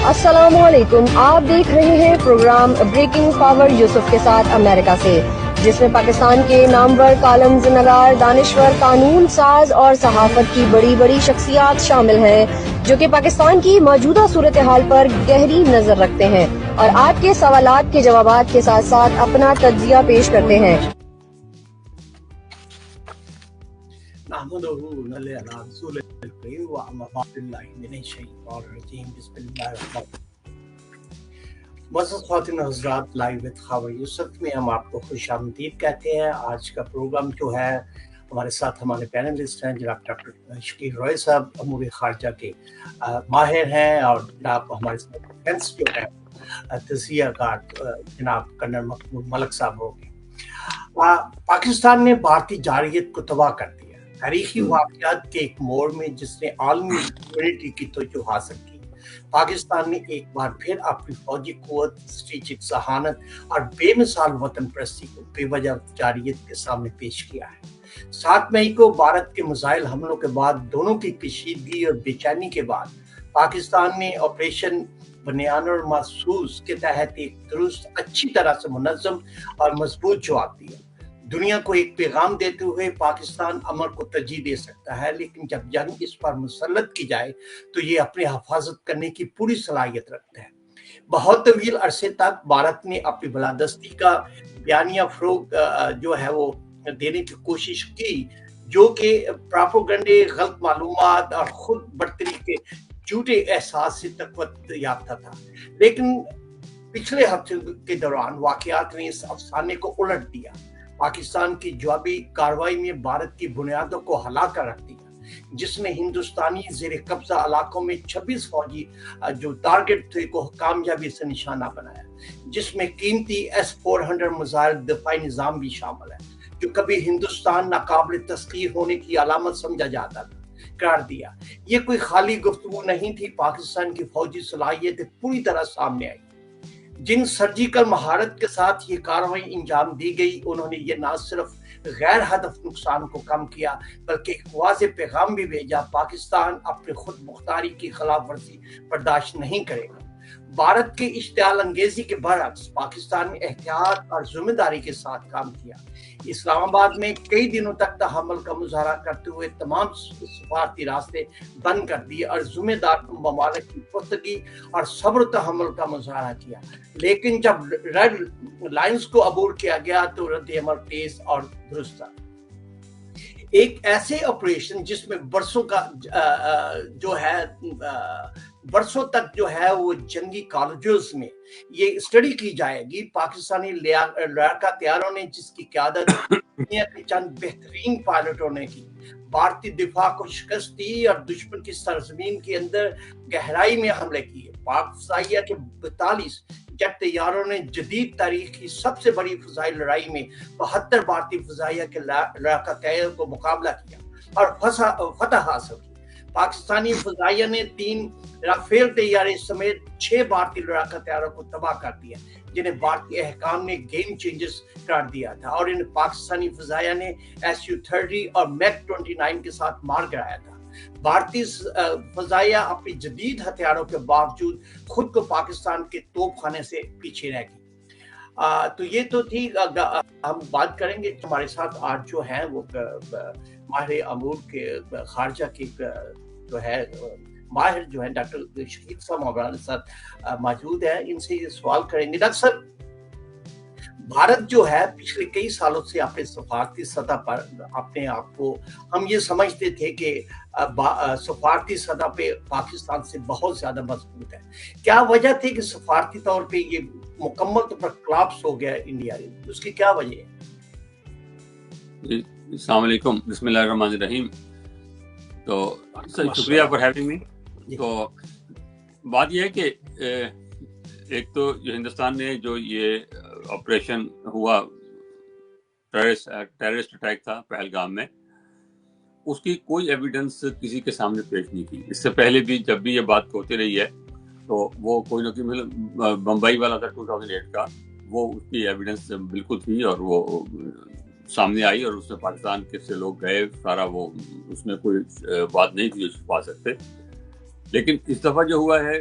अस्सलामुअलैकुम, आप देख रहे हैं प्रोग्राम ब्रेकिंग पावर यूसुफ के साथ अमेरिका से, जिसमें पाकिस्तान के नामवर कॉलम्स नगार, दानिश्वर, कानून साज और सहाफत की बड़ी बड़ी शख्सियात शामिल हैं, जो कि पाकिस्तान की मौजूदा सूरत हाल पर गहरी नजर रखते हैं और आपके सवालात के जवाबात के साथ साथ अपना तज्जिया पेश करते हैं। मुअज़्ज़ज़ ख़वातीन और हज़रात, लाइव विद ख़बर यूसुफ में हम आपको खुशामदीद कहते हैं। आज का प्रोग्राम जो है, हमारे साथ हमारे पैनलिस्ट हैं जनाब डॉक्टर शकील रॉय साहब, अमूर ख़ारजा के माहिर हैं, और जनाब हमारे साथ डिफेंस जो है तज़किया कार जनाब कर्नल महमूद मलिक साहब होंगे। पाकिस्तान ने भारतीय जारहियत को तबाह कर दिया। तारीखी वाक़यात के एक मोड़ में जिसने आलमी कम्युनिटी की तवज्जो हासिल की, पाकिस्तान ने एक बार फिर अपनी फौजी क़ुव्वत, स्ट्रेटेजिक ज़हानत और बेमिसाल वतन परस्ती को बेवजह जारहियत के सामने पेश किया है। 7 मई को भारत के मिसाइल हमलों के बाद, दोनों की कशीदगी और बेचैनी के बाद, पाकिस्तान ने ऑपरेशन बनियान और महसूस के तहत एक दुरुस्त, अच्छी तरह से मुनज़्ज़म और मजबूत जवाब दिया। दुनिया को एक पैगाम देते हुए पाकिस्तान अमर को तरजीह दे सकता है, लेकिन जब जंग इस पर मुसल्लत की जाए तो ये अपनी हिफाजत करने की पूरी सलाहियत रखता है। बहुत तवील अरसे तक भारत ने अपनी बलादस्ती का बयानिया फ़रोग़ जो है वो देने की कोशिश की, जो कि प्रोपेगेंडे, गलत मालूमात और खुद बर्तरी के झूठे एहसास से तक़व्वत याफ्ता था। लेकिन पिछले हफ्ते के दौरान वाक़यात ने इस अफसाने को उलट दिया। पाकिस्तान की जवाबी कार्रवाई में भारत की बुनियादों को हिला कर रख दिया, जिसने हिंदुस्तानी ज़ेर कब्जा इलाकों में 26 फौजी जो टारगेट थे को कामयाबी से निशाना बनाया, जिसमें कीमती S-400 मिसाइल दिफाई निज़ाम भी शामिल है, जो कभी हिंदुस्तान नाकाबिल तस्खीर होने की अलामत समझा जाता था, करार दिया। ये कोई खाली गुफ्तगू नहीं थी। पाकिस्तान की फौजी सलाहियत पूरी तरह सामने आई। जिन सर्जिकल महारत के साथ ये कार्रवाई अंजाम दी गई, उन्होंने ये न सिर्फ गैर हदफ नुकसान को कम किया, बल्कि एक वाज़ेह पैगाम भी भेजा: पाकिस्तान अपनी खुद मुख्तारी की खिलाफ वर्जी बर्दाश्त नहीं करेगा। भारत के इश्तियाल अंगेजी के बरअक्स पाकिस्तान ने एहतियात और जिम्मेदारी के साथ काम किया। इस्लामाबाद में कई दिनों तक तहम्मुल का मुजाहरा करते हुए तमाम सफारती रास्ते बंद कर दिए और जिम्मेदार ममालिक की पुख्तगी और सब्र तहम्मुल का मुजाहरा किया। लेकिन जब रेड लाइन्स को अबूर किया गया तो रद्द अमल तेज और दुरुस्त था। एक ऐसे ऑपरेशन जिसमें बरसों का जो है बरसों तक जो है वो जंगी कॉलेजों में ये स्टडी की जाएगी। पाकिस्तानी लड़ाका तैयारों ने, जिसकी क़यादत दुनिया के चंद बेहतरीन पायलटों ने की, भारतीय दिफा को शिकस्त दी और दुश्मन की सरजमीन के अंदर गहराई में हमले किए। पाक फ़ज़ाइया के 42 जेट तैयारों ने जदीद तारीख की सबसे बड़ी फ़ज़ाई लड़ाई में 72 भारतीय फ़ज़ाइया के लड़ाका तैयारों को मुकाबला किया और फतह हासिल की। पाकिस्तानी फ़ज़ाइया ने 3 राफेल तैयारे समेत 6 भारतीय लड़ाका तैयारों को तबाह कर दिया, जिन्हें भारतीय अहकाम ने गेम चेंजर्स करार दिया था, और इन पाकिस्तानी फ़ज़ाइया ने Su-30 और MiG-29 के साथ मार गिराया था। भारतीय फ़ज़ाइया अपनी जदीद हथियारों के बावजूद खुद को पाकिस्तान के तोपखाने से पीछे रह गई। तो ये तो थी। हम बात करेंगे हमारे साथ आज जो हैं वो माहिर अमूर के ख़ारजा के जो है माहिर जो है डॉक्टर शकील साहब हमारे साथ मौजूद है। इनसे ये सवाल करेंगे। डॉक्टर साहब, भारत जो है पिछले कई सालों से अपने सफारती सतह पर अपने आप को, हम ये समझते थे कि सफारती सतह पे पाकिस्तान से बहुत ज्यादा मजबूत है। क्या वजह थी कि सफारती तौर पे ये मुकम्मल तौर पर कोलैप्स हो गया इंडिया में? उसकी क्या वजह है? अस्सलाम वालेकुम, बिस्मिल्लाहिर्रहमानिर्रहीम। तो शुक्रिया फॉर हैविंग मी। तो बात यह है कि एक तो जो हिंदुस्तान ने जो ये ऑपरेशन हुआ, टेररिस्ट अटैक था पहलगाम में, उसकी कोई एविडेंस किसी के सामने पेश नहीं की। इससे पहले भी जब भी ये बात होती रही है तो वो कोई ना कोई, बम्बई वाला था 2008 का, वो उसकी एविडेंस बिल्कुल थी और वो सामने आई और उसमें पाकिस्तान के से लोग गए सारा, वो उसमें कोई बात नहीं थी जो छुपा सकते। लेकिन इस दफ़ा जो हुआ है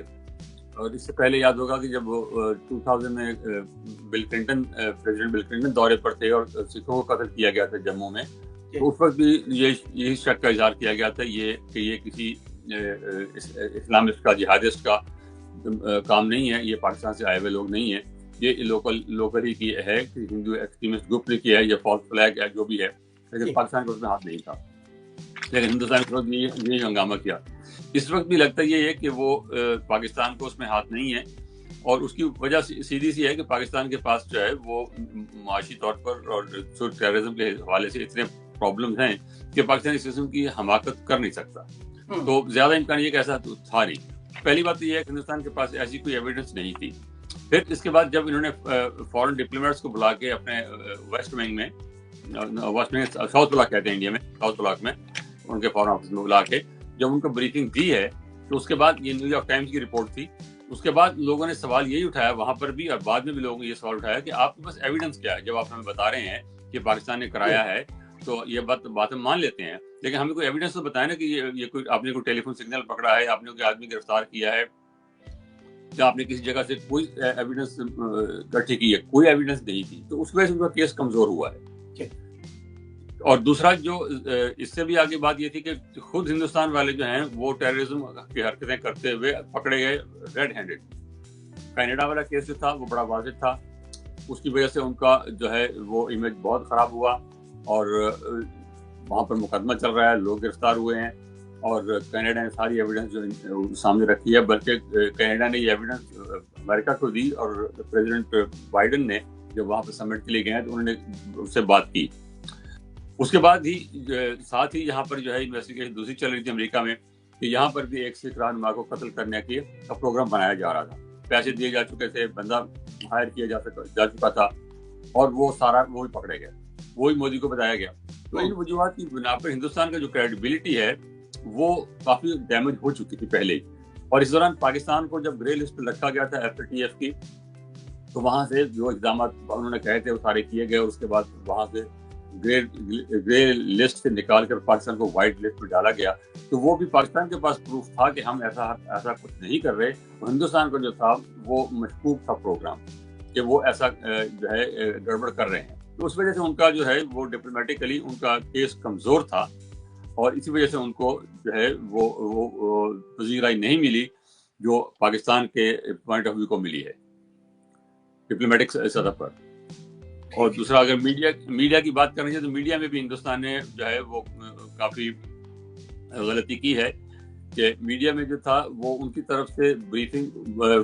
اور اس سے پہلے یاد ہوگا کہ جب 2000 میں پریزیڈنٹ بل کلنٹن دورے پر تھے اور سکھوں کو قتل کیا گیا تھا جموں میں، تو اس وقت بھی یہی شک کا اظہار کیا گیا تھا کہ یہ کسی اسلامسٹ کا، جہادسٹ کا کام نہیں ہے، یہ پاکستان سے آئے ہوئے لوگ نہیں ہیں، یہ لوکل ہی کی ہے کہ ہندو ایکسٹریمسٹ گروپ نے کیا ہے، یہ فالس فلیگ ہے جو بھی ہے، لیکن پاکستان کا اس میں ہاتھ نہیں تھا، لیکن ہندوستان کے وقت یہی ہنگامہ کیا۔ اس وقت بھی لگتا یہ ہے کہ وہ پاکستان کو اس میں ہاتھ نہیں ہے، اور اس کی وجہ سیدھی سی ہے کہ پاکستان کے پاس جو ہے وہ معاشی طور پر اور ٹیررزم کے حوالے سے اتنے پرابلمز ہیں کہ پاکستانی سسٹم کی حماقت کر نہیں سکتا، تو زیادہ امکان یہ کہ ایسا تھا نہیں۔ پہلی بات تو یہ ہے کہ ہندوستان کے پاس ایسی کوئی ایویڈنس نہیں تھی۔ پھر اس کے بعد جب انہوں نے فورن ڈپلومیٹس کو بلا کے اپنے ویسٹ ونگ میں، ساؤتھ بلاک کہتے ہیں انڈیا میں، ساؤتھ بلاک میں ان کے فورن آفس میں بلا کے جب ان کو بریفنگ دی ہے، تو اس کے بعد یہ نیو یارک ٹائمز کی رپورٹ تھی، اس کے بعد لوگوں نے سوال یہی اٹھایا وہاں پر بھی، اور بعد میں بھی لوگوں نے یہ سوال اٹھایا کہ آپ کے پاس ایویڈنس کیا ہے؟ جب آپ ہمیں بتا رہے ہیں کہ پاکستان نے کرایا ہے تو یہ بات ہم مان لیتے ہیں، لیکن ہمیں کوئی ایویڈنس تو بتائیں نا کہ یہ کوئی آپ نے کوئی ٹیلی فون سگنل پکڑا ہے، آپ نے کوئی آدمی گرفتار کیا ہے، یا آپ نے کسی جگہ سے کوئی ایویڈنس اکٹھی کی ہے؟ کوئی ایویڈنس نہیں تھی، تو اس وجہ سے ان کا کیس کمزور ہوا ہے۔ اور دوسرا جو اس سے بھی آگے بات یہ تھی کہ خود ہندوستان والے جو ہیں وہ ٹیررزم کی حرکتیں کرتے ہوئے پکڑے گئے ریڈ ہینڈڈ۔ کینیڈا والا کیس جو تھا وہ بڑا واضح تھا، اس کی وجہ سے ان کا جو ہے وہ امیج بہت خراب ہوا، اور وہاں پر مقدمہ چل رہا ہے، لوگ گرفتار ہوئے ہیں، اور کینیڈا نے ساری ایویڈنس جو سامنے رکھی ہے، بلکہ کینیڈا نے یہ ایویڈنس امریکہ کو دی، اور پریزیڈنٹ بائیڈن نے جب وہاں پہ سمٹ کے لیے گئے تو انہوں نے اس سے بات کی۔ اس کے بعد ہی ساتھ ہی یہاں پر جو ہے انویسٹیگیشن دوسری چل رہی تھی امریکہ میں کہ یہاں پر بھی ایک سکھ رہنما کو قتل کرنے کا پروگرام بنایا جا رہا تھا، پیسے دیے جا چکے تھے، بندہ ہائر کیا جا چکا تھا، اور وہ سارا وہی پکڑے گئے، وہی مودی کو بتایا گیا۔ تو ان وجوہات کی بنا پر ہندوستان کا جو کریڈیبلٹی ہے وہ کافی ڈیمیج ہو چکی تھی پہلے ہی، اور اس دوران پاکستان کو جب گرے لسٹ پہ رکھا گیا تھا FATF کی، تو وہاں سے جو اقدامات انہوں نے کہے تھے وہ سارے کیے گئے، اور اس کے بعد وہاں سے گرے لسٹ سے نکال کر پاکستان کو وائٹ لسٹ پہ ڈالا گیا، تو وہ بھی پاکستان کے پاس پروف تھا کہ ہم ایسا کچھ نہیں کر رہے، اور ہندوستان کا جو تھا وہ مشکوک تھا پروگرام کہ وہ ایسا جو ہے گڑبڑ کر رہے ہیں، تو اس وجہ سے ان کا جو ہے وہ ڈپلومیٹکلی ان کا کیس کمزور تھا، اور اسی وجہ سے ان کو جو ہے وہ پذیرائی نہیں ملی جو پاکستان کے پوائنٹ آف ویو کو ملی ہے ڈپلومیٹک سطح پر۔ اور دوسرا اگر میڈیا کی بات کرنی ہے تو میڈیا میں بھی ہندوستان نے جو ہے وہ کافی غلطی کی ہے کہ میڈیا میں جو تھا وہ ان کی طرف سے بریفنگ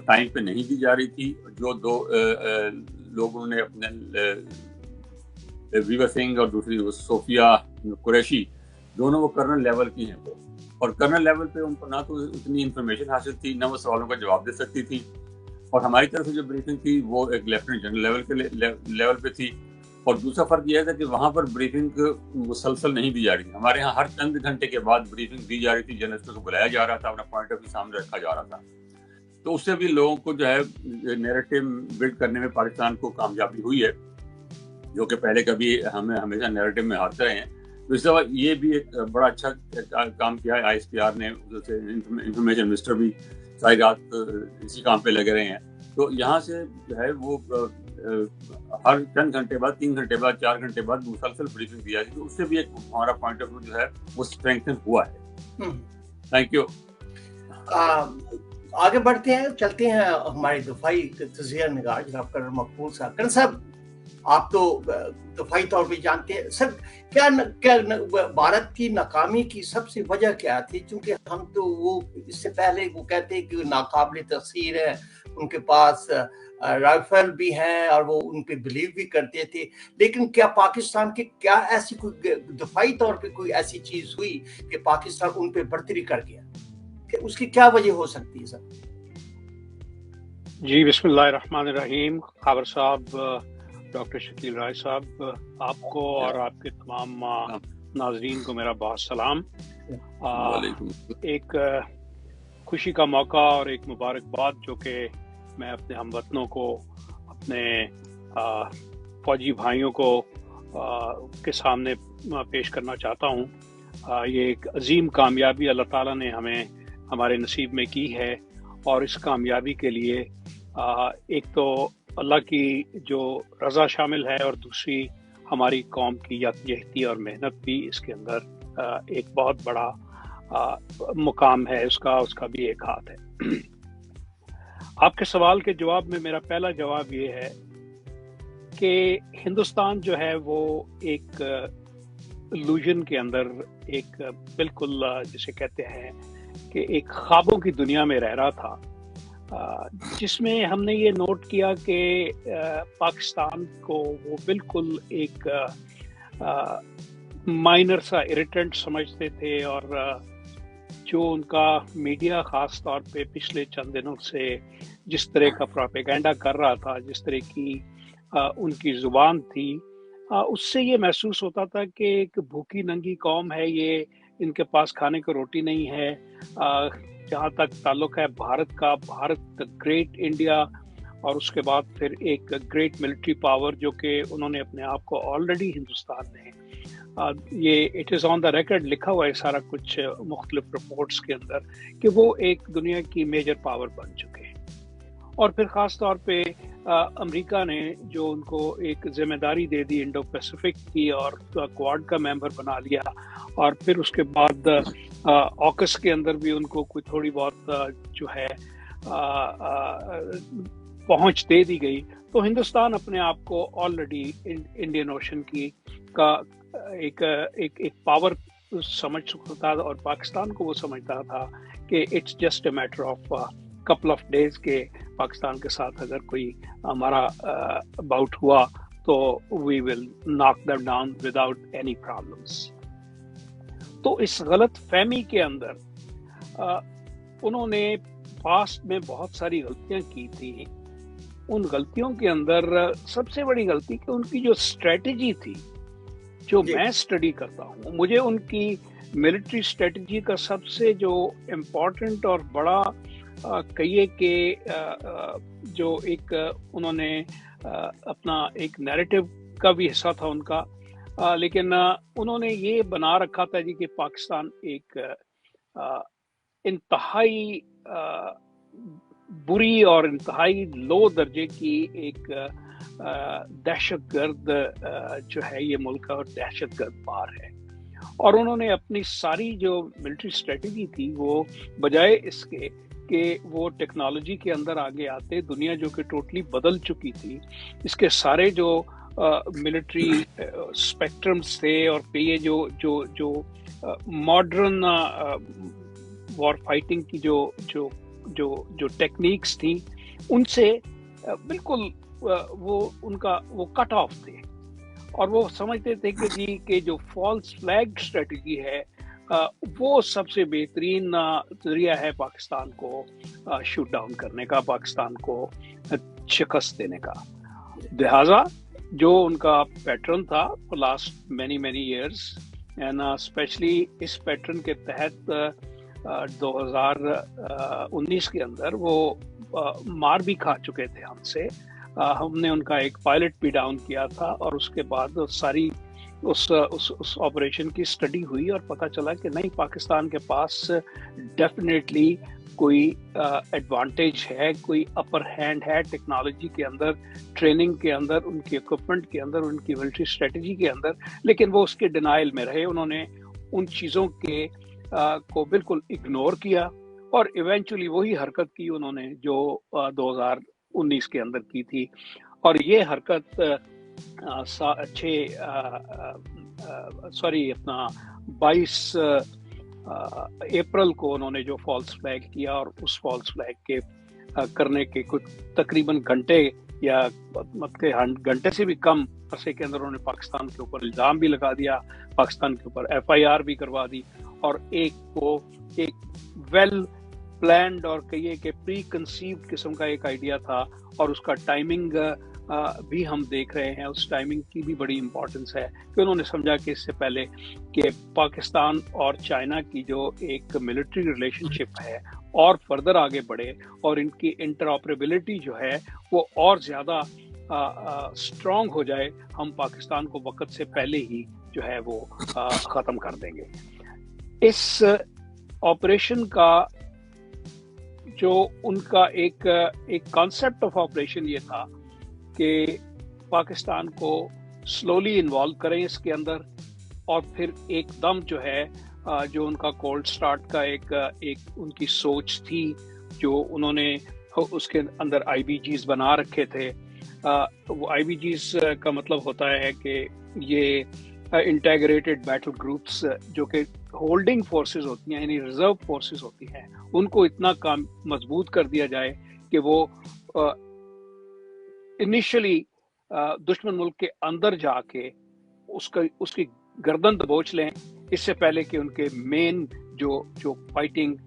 ٹائم پہ نہیں دی جا رہی تھی، جو دو لوگوں نے اپنے ویور سنگھ اور دوسری صوفیہ قریشی، دونوں وہ کرنل لیول کی ہیں، اور کرنل لیول پہ ان کو نہ تو اتنی انفارمیشن حاصل تھی، نہ وہ سوالوں کا جواب دے سکتی تھی، اور ہماری طرف سے جو بریفنگ تھی وہ ایک لیفٹیننٹ جنرل لیول کے لیول پہ تھی۔ اور دوسرا فرق یہ تھا کہ وہاں پر بریفنگ مسلسل نہیں دی جا رہی تھی، ہمارے ہاں ہر چند گھنٹے کے بعد بریفنگ دی جا رہی تھی، جرنلسٹوں کو بلایا جا رہا تھا، اپنا پوائنٹ آف ویو سامنے رکھا جا رہا تھا، تو اس سے بھی لوگوں کو جو ہے نیریٹو بلڈ کرنے میں پاکستان کو کامیابی ہوئی ہے، جو کہ پہلے کبھی ہمیں ہمیشہ نیریٹو میں ہارتے رہے ہیں۔ تو اس دفعہ یہ بھی ایک بڑا اچھا کام کیا ہے ISPR نے، انفارمیشن منسٹر بھی ساری رات اسی کام پہ لگے رہے ہیں، تو یہاں سے جو ہے وہ ہر چند گھنٹے بعد، 3 گھنٹے بعد، 4 گھنٹے بعد مسلسل بریفنگ دیا جاتی ہے، تو اس سے بھی ایک ہمارا پوائنٹ آف ویو جو ہے وہ اسٹرینتھن ہوا ہے۔ Thank you. آگے بڑھتے ہیں، چلتے ہیں ہمارے دفاعی تجزیہ نگار جناب کرنل مقبول صاحب۔ کرنل صاحب، آپ تو دفاعی طور پہ جانتے ہیں سر، کیا بھارت کی ناکامی کی سب سے وجہ کیا تھی؟ چونکہ ہم تو وہ اس سے پہلے وہ کہتے ہیں کہ ناقابل تفسیر ہے، ان کے پاس رائفل بھی ہیں اور وہ ان پہ بلیو بھی کرتے تھے، لیکن کیا پاکستان کے کیا ایسی کوئی دفاعی طور پہ کوئی ایسی چیز ہوئی کہ پاکستان ان پہ برتری کر گیا؟ کہ اس کی کیا وجہ ہو سکتی ہے سر؟ جی بسم اللہ الرحمن الرحیم۔ خاور صاحب، ڈاکٹر شکیل رائے صاحب، آپ کو اور آپ کے تمام ناظرین کو میرا بہت سلام۔ ایک خوشی کا موقع اور ایک مبارکباد جو کہ میں اپنے ہم وطنوں کو، اپنے فوجی بھائیوں کو کے سامنے پیش کرنا چاہتا ہوں۔ یہ ایک عظیم کامیابی اللہ تعالیٰ نے ہمارے نصیب میں کی ہے، और इस कामयाबी के लिए एक तो अल्लाह की जो रज़ा शामिल है और दूसरी हमारी कौम की यकजहती और मेहनत भी इसके अंदर एक बहुत बड़ा मुकाम है, उसका भी एक हाथ है। आपके सवाल के जवाब में मेरा पहला जवाब ये है कि हिंदुस्तान जो है वो एक इल्यूजन के अंदर एक बिल्कुल जिसे कहते हैं कि एक ख्वाबों की दुनिया में रह रहा था, जिसमें हमने ये नोट किया कि पाकिस्तान को वो बिल्कुल एक माइनर सा इरिटेंट समझते थे, और जो उनका मीडिया ख़ास तौर पे पिछले चंद दिनों से जिस तरह का प्रोपेगेंडा कर रहा था, जिस तरह की उनकी ज़ुबान थी, उससे ये महसूस होता था कि एक भूखी नंगी कौम है ये, इनके पास खाने को रोटी नहीं है। जहाँ तक ताल्लुक़ है भारत का, भारत द ग्रेट इंडिया, और उसके बाद फिर एक ग्रेट मिलिट्री पावर जो कि उन्होंने अपने आप को ऑलरेडी हिंदुस्तान में ये it is on the record लिखा हुआ है सारा कुछ मुख्तलिफ रिपोर्ट्स के अंदर कि वो एक दुनिया की मेजर पावर बन चुके हैं। और फिर ख़ास तौर पे अमेरिका ने जो उनको एक जिम्मेदारी दे दी इंडो पैसिफिक की और क्वाड का मेंबर बना लिया, और फिर उसके बाद ऑकस के अंदर भी उनको कोई थोड़ी बहुत जो है पहुंच दे दी गई, तो हिंदुस्तान अपने आप को ऑलरेडी इंडियन ओशन की का एक पावर समझ चुका था, और पाकिस्तान को वो समझता था कि it's just a matter of couple of days के पाकिस्तान के साथ अगर कोई हमारा बाउट हुआ तो we will knock them down without any problems. तो इस गलत फहमी के अंदर उन्होंने पास्ट में बहुत सारी गलतियां की थी। उन गलतियों के अंदर सबसे बड़ी गलती कि उनकी जो स्ट्रेटजी थी, जो मैं स्टडी करता हूँ, मुझे उनकी मिलिट्री स्ट्रेटजी का सबसे जो इम्पोर्टेंट और बड़ा कहिए कि जो एक उन्होंने अपना एक नैरेटिव का भी हिस्सा था उनका, लेकिन उन्होंने ये बना रखा था जी कि पाकिस्तान एक इंतहाई बुरी और इंतहाई लो दर्जे की एक दहशतगर्द जो है ये मुल्क और दहशतगर्द बार है। और उन्होंने अपनी सारी जो मिलिट्री स्ट्रेटजी थी वो बजाय इसके कि वो टेक्नोलॉजी के अंदर आगे आते, दुनिया जो कि टोटली बदल चुकी थी, इसके सारे जो मिलिट्री स्पेक्ट्रम्स थे और ये जो जो जो मॉडर्न वॉर फाइटिंग की जो जो जो जो टेक्निक्स थी, उनसे बिल्कुल वो उनका वो कट ऑफ थे, और वो समझते थे कि जी के जो फॉल्स फ्लैग स्ट्रेटजी है वो सबसे बेहतरीन जरिया है पाकिस्तान को शूट डाउन करने का, पाकिस्तान को शिकस्त देने का। लिहाजा जो उनका पैटर्न था for last many years, and specially इस पैटर्न के तहत 2019 के अंदर वो मार भी खा चुके थे हमसे। हमने उनका एक पायलट भी डाउन किया था, और उसके बाद सारी उस ऑपरेशन की स्टडी हुई और पता चला कि नहीं, पाकिस्तान के पास डेफिनेटली कोई एडवांटेज है, कोई अपर हैंड है टेक्नोलॉजी के अंदर, ट्रेनिंग के अंदर, उनकी इक्विपमेंट के अंदर, उनकी मिलिट्री स्ट्रेटजी के अंदर, लेकिन वो उसके डिनाइल में रहे। उन्होंने उन चीज़ों के को बिल्कुल इग्नोर किया, और इवेंचुअली वही हरकत की उन्होंने जो 2019 के अंदर की थी। और ये हरकत 22 अप्रैल को उन्होंने जो फॉल्स फ्लैग किया, और उस फॉल्स फ्लैग के करने के कुछ तकरीबन घंटे या घंटे से भी कम अरसे के अंदर उन्होंने पाकिस्तान के ऊपर इल्ज़ाम भी लगा दिया, पाकिस्तान के ऊपर FIR भी करवा दी, और एक वेल प्लान्ड और कहिए कि प्री कंसीव्ड किस्म का एक आइडिया था, और उसका टाइमिंग भी हम देख रहे हैं। उस टाइमिंग की भी बड़ी इंपॉर्टेंस है कि उन्होंने समझा कि इससे पहले कि पाकिस्तान और चाइना की जो एक मिलिट्री रिलेशनशिप है और फर्दर आगे बढ़े, और इनकी इंटरऑपरेबिलिटी जो है वो और ज़्यादा स्ट्रॉन्ग हो जाए, हम पाकिस्तान को वक्त से पहले ही जो है वो ख़त्म कर देंगे। इस ऑपरेशन का जो उनका एक कॉन्सेप्ट ऑफ ऑपरेशन ये था कि पाकिस्तान को स्लोली इन्वॉल्व करें इसके अंदर, और फिर एकदम जो है जो उनका कोल्ड स्टार्ट का एक उनकी सोच थी, जो उन्होंने उसके अंदर आईबीजीज बना रखे थे। वो आईबीजीज का मतलब होता है कि ये इंटेग्रेटेड बैटल ग्रुप्स, जो कि होल्डिंग फोर्सेस होती हैं, यानी रिजर्व फोर्सेस होती हैं, उनको इतना काम मजबूत कर दिया जाए कि वो इनिशियली दुश्मन मुल्क के अंदर जाके उसकी गर्दन दबोच लें, इससे पहले कि उनके मेन जो फाइटिंग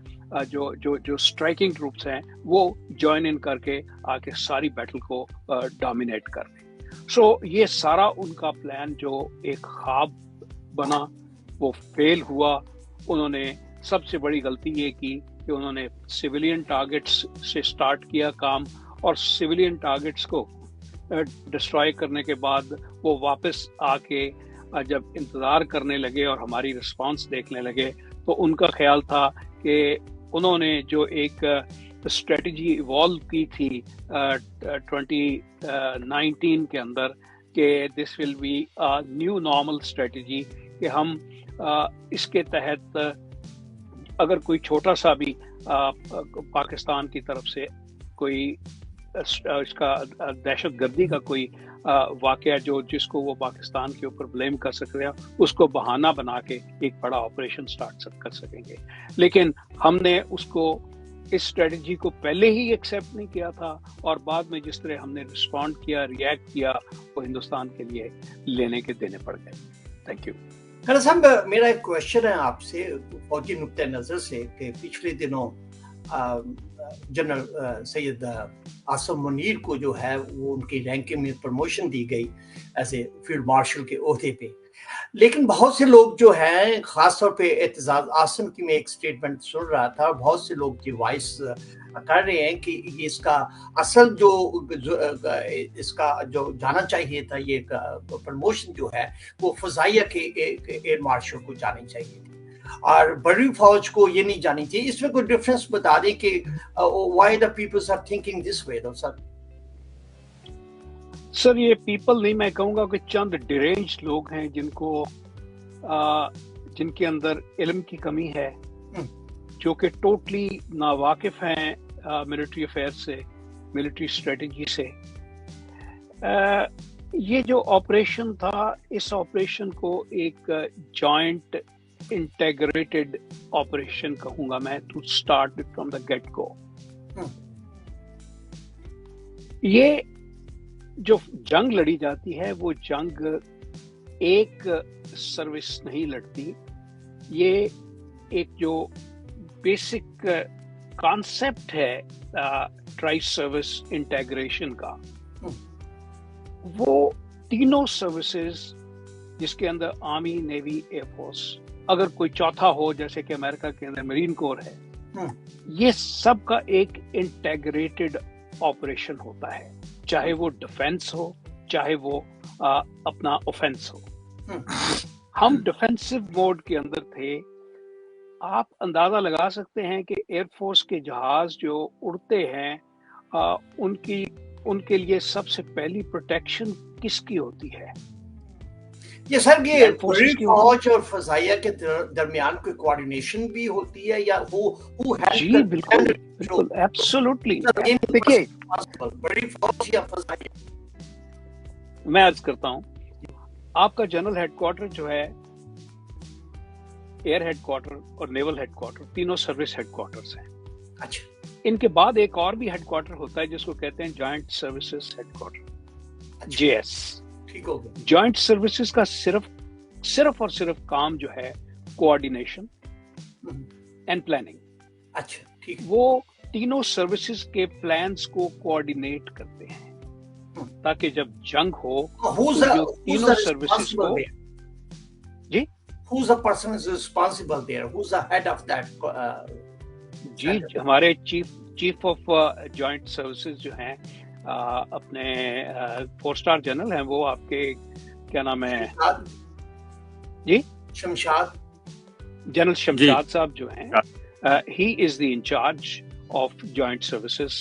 जो स्ट्राइकिंग ट्रूप्स हैं वो ज्वाइन इन करके आके सारी बैटल को डोमिनेट कर दें। सो ये सारा उनका प्लान जो एक ख्वाब बना वो फेल हुआ। उन्होंने सबसे बड़ी गलती ये की कि उन्होंने सिविलियन टारगेट्स से स्टार्ट किया काम, और सिविलियन टारगेट्स को डिस्ट्रॉय करने के बाद वो वापस आके जब इंतज़ार करने लगे और हमारी रिस्पांस देखने लगे, तो उनका ख्याल था कि उन्होंने जो एक स्ट्रेटजी इवॉल्व की थी 2019 के अंदर, कि this will be a new normal strategy, कि हम इसके तहत अगर कोई छोटा सा भी पाकिस्तान की तरफ से कोई इसका दहशतगर्दी का कोई वाकया जिसको वो पाकिस्तान के ऊपर ब्लेम कर सकते हैं, उसको बहाना बना के एक बड़ा ऑपरेशन स्टार्ट कर सकेंगे। लेकिन हमने उसको इस स्ट्रेटजी को पहले ही एक्सेप्ट नहीं किया था, और बाद में जिस तरह हमने रिस्पॉन्ड किया, रिएक्ट किया, वो हिंदुस्तान के लिए लेने के देने पड़ गए। Thank you. खैर साहब, मेरा एक क्वेश्चन है आपसे फौजी नुक्ते नज़र से, कि पिछले दिनों जनरल सैयद आसिम मुनीर को जो है वो उनकी रैंकिंग में प्रमोशन दी गई एज ए फील्ड मार्शल के ओहदे पे, लेकिन बहुत से लोग जो हैं, खासतौर पे एतजाज आसिम की मैं एक स्टेटमेंट सुन रहा था, बहुत से लोग की वॉइस कर रहे हैं कि इसका असल इसका जो जाना चाहिए था, ये प्रमोशन जो है वो फजाइया के एयर मार्शल को जानी चाहिए थी, और बड़ी फौज को ये नहीं जानी चाहिए। इसमें कोई डिफरेंस बता दें कि why the peoples are thinking this way. Sir ये पीपल नहीं, मैं कहूँगा कि चंद डिरेंज्ड लोग हैं जिनके अंदर इल्म की कमी है, जो कि टोटली नावाकिफ हैं मिलिट्री अफेयर से, मिलिट्री स्ट्रेटजी से। ये जो ऑपरेशन था, इस ऑपरेशन को एक जॉइंट इंटेग्रेटेड ऑपरेशन कहूंगा मैं, to start from the get go. ये जो जंग लड़ी जाती है, वो जंग एक सर्विस नहीं लड़ती, ये एक जो बेसिक कॉन्सेप्ट है ट्राई सर्विस इंटेग्रेशन का, वो तीनों सर्विसेज जिसके अंदर आर्मी, नेवी, एयरफोर्स, अगर कोई चौथा हो जैसे कि अमेरिका के अंदर मरीन कोर है, ये सब का एक इंटेग्रेटेड ऑपरेशन होता है, चाहे वो डिफेंस हो, चाहे वो अपना ऑफेंस हो। हम डिफेंसिव मोड के अंदर थे। आप अंदाजा लगा सकते हैं कि एयरफोर्स के जहाज जो उड़ते हैं उनके लिए सबसे पहली प्रोटेक्शन किसकी होती है? ये सर, ये फौज और फजाइया के दरमियान कोई कोऑर्डिनेशन भी होती है, या वो जी बिल्कुल एब्सोल्युटली। देखिए, बड़ी फौज या फजाइया, मैं अर्ज करता हूँ, आपका जनरल हेडक्वार्टर जो है, एयर हेडक्वार्टर और नेवल हेडक्वार्टर, तीनों सर्विस हेडक्वार्टर्स हैं। अच्छा। इनके बाद एक और भी हेडक्वार्टर होता है जिसको कहते हैं जॉइंट सर्विसेज हेडक्वार्टर, जेएस। ठीक हो गया। जॉइंट सर्विसेज का सिर्फ और सिर्फ काम जो है कोऑर्डिनेशन एंड प्लानिंग। अच्छा, ठीक। वो तीनों सर्विसेज के प्लान्स को कोऑर्डिनेट करते हैं ताकि जब जंग हो तो जो तीनों सर्विसेज को जी who's the person is responsible there, who's the head of that जी हमारे चीफ ऑफ जॉइंट सर्विसेज जो हैं अपने 4 स्टार जनरल हैं, वो आपके क्या नाम है जी, शमशाद, जनरल शमशाद साहब जो हैं, he is the incharge of joint services.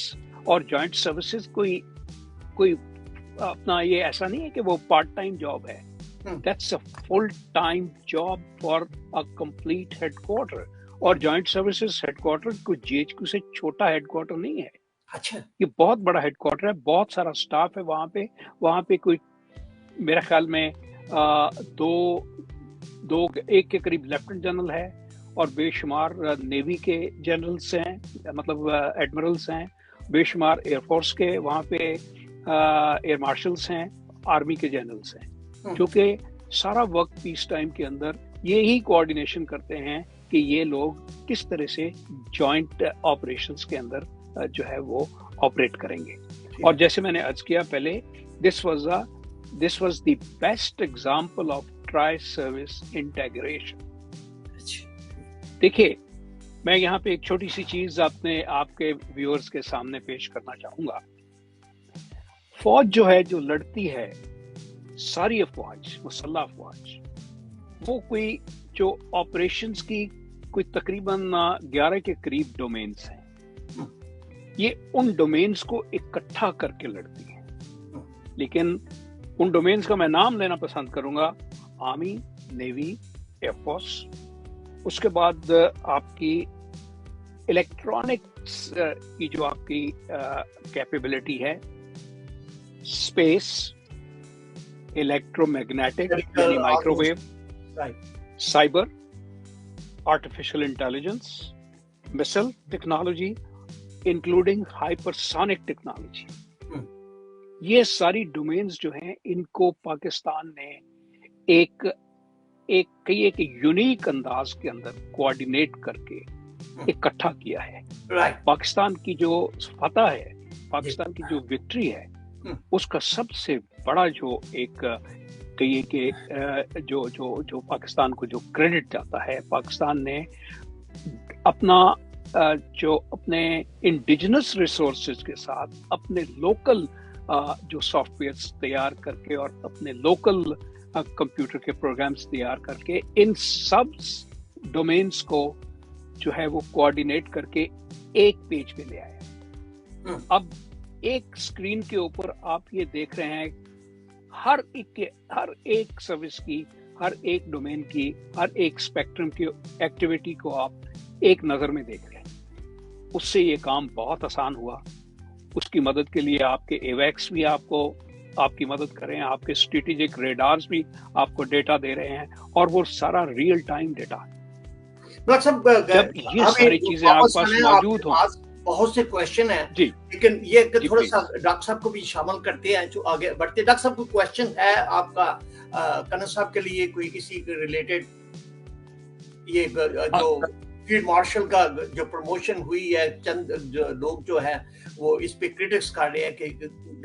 और जॉइंट सर्विसेज कोई अपना ये ऐसा नहीं है कि वो पार्ट टाइम जॉब है, that's a full time job for a complete headquarter. और जॉइंट सर्विसेज हेडक्वार्टर कोई जीएचक्यू से छोटा हेडक्वार्टर नहीं है। अच्छा, ये बहुत बड़ा हेडक्वार्टर है, बहुत सारा स्टाफ है वहाँ पे कोई मेरे ख्याल में एक के करीब लेफ्टिनेंट जनरल है और बेशुमार नेवी के जनरल्स हैं, मतलब एडमिरल्स हैं, बेशुमार एयरफोर्स के वहाँ पे एयर मार्शल्स हैं, आर्मी के जनरल्स हैं, जो कि सारा वक्त पीस टाइम के अंदर ये ही कोऑर्डिनेशन करते हैं कि ये लोग किस तरह से जॉइंट ऑपरेशंस के अंदर जो है वो ऑपरेट करेंगे। और जैसे मैंने अर्ज किया पहले, this was the best example of tri service integration. देखिए, मैं यहाँ पे एक छोटी सी चीज आपके व्यूअर्स के सामने पेश करना चाहूंगा। फौज जो है, जो लड़ती है, सारी अफवाज, मुसल्लह अफवाज, वो कोई जो ऑपरेशंस की कोई तकरीबन 11 के करीब डोमेन्स हैं, ये उन डोमेन्स को इकट्ठा करके लड़ती है। लेकिन उन डोमेन्स का मैं नाम लेना पसंद करूंगा, आर्मी, नेवी, एयरफोर्स, उसके बाद आपकी इलेक्ट्रॉनिक्स की जो आपकी कैपेबिलिटी है, स्पेस, इलेक्ट्रोमैग्नेटिक यानी microwave, cyber, artificial intelligence, missile technology including hypersonic technology. ये सारी डोमेन्स जो हैं, इनको पाकिस्तान ने एक यूनिक अंदाज के अंदर कोऑर्डिनेट करके इकट्ठा किया है। पाकिस्तान की जो फतह है, पाकिस्तान की जो विक्ट्री है, उसका सबसे बड़ा जो एक कहिए कि जो पाकिस्तान को जो क्रेडिट जाता है, पाकिस्तान ने अपने इंडिजिनस रिसोर्सेज के साथ अपने लोकल जो सॉफ्टवेयर्स तैयार करके और अपने लोकल कंप्यूटर के प्रोग्राम्स तैयार करके इन सब डोमेन्स को जो है वो कोऑर्डिनेट करके एक पेज पे ले आया। अब एक स्क्रीन के ऊपर आप ये देख रहे हैं, हर एक सर्विस की, हर एक डोमेन की, हर एक स्पेक्ट्रम की एक्टिविटी को आप एक नजर में देख रहे हैं। उससे ये काम बहुत आसान हुआ। उसकी मदद के लिए आपके एवैक्स भी आपकी मदद करें, आपके स्ट्रेटेजिक रेडार्स भी आपको डेटा दे रहे हैं, और वो सारा रियल टाइम डेटा। जब ये सारी चीजें आपके पास मौजूद हो, बहुत से क्वेश्चन हैं जी, लेकिन ये थोड़ा सा डॉक्टर साहब को भी शामिल करते हैं जो आगे बढ़ते। डॉक्टर साहब को क्वेश्चन है आपका कनन साहब के लिए, कोई इसी रिलेटेड, ये जो फील्ड मार्शल का जो प्रमोशन हुई है, चंद जो लोग जो है वो इस पे क्रिटिक्स कर रहे हैं कि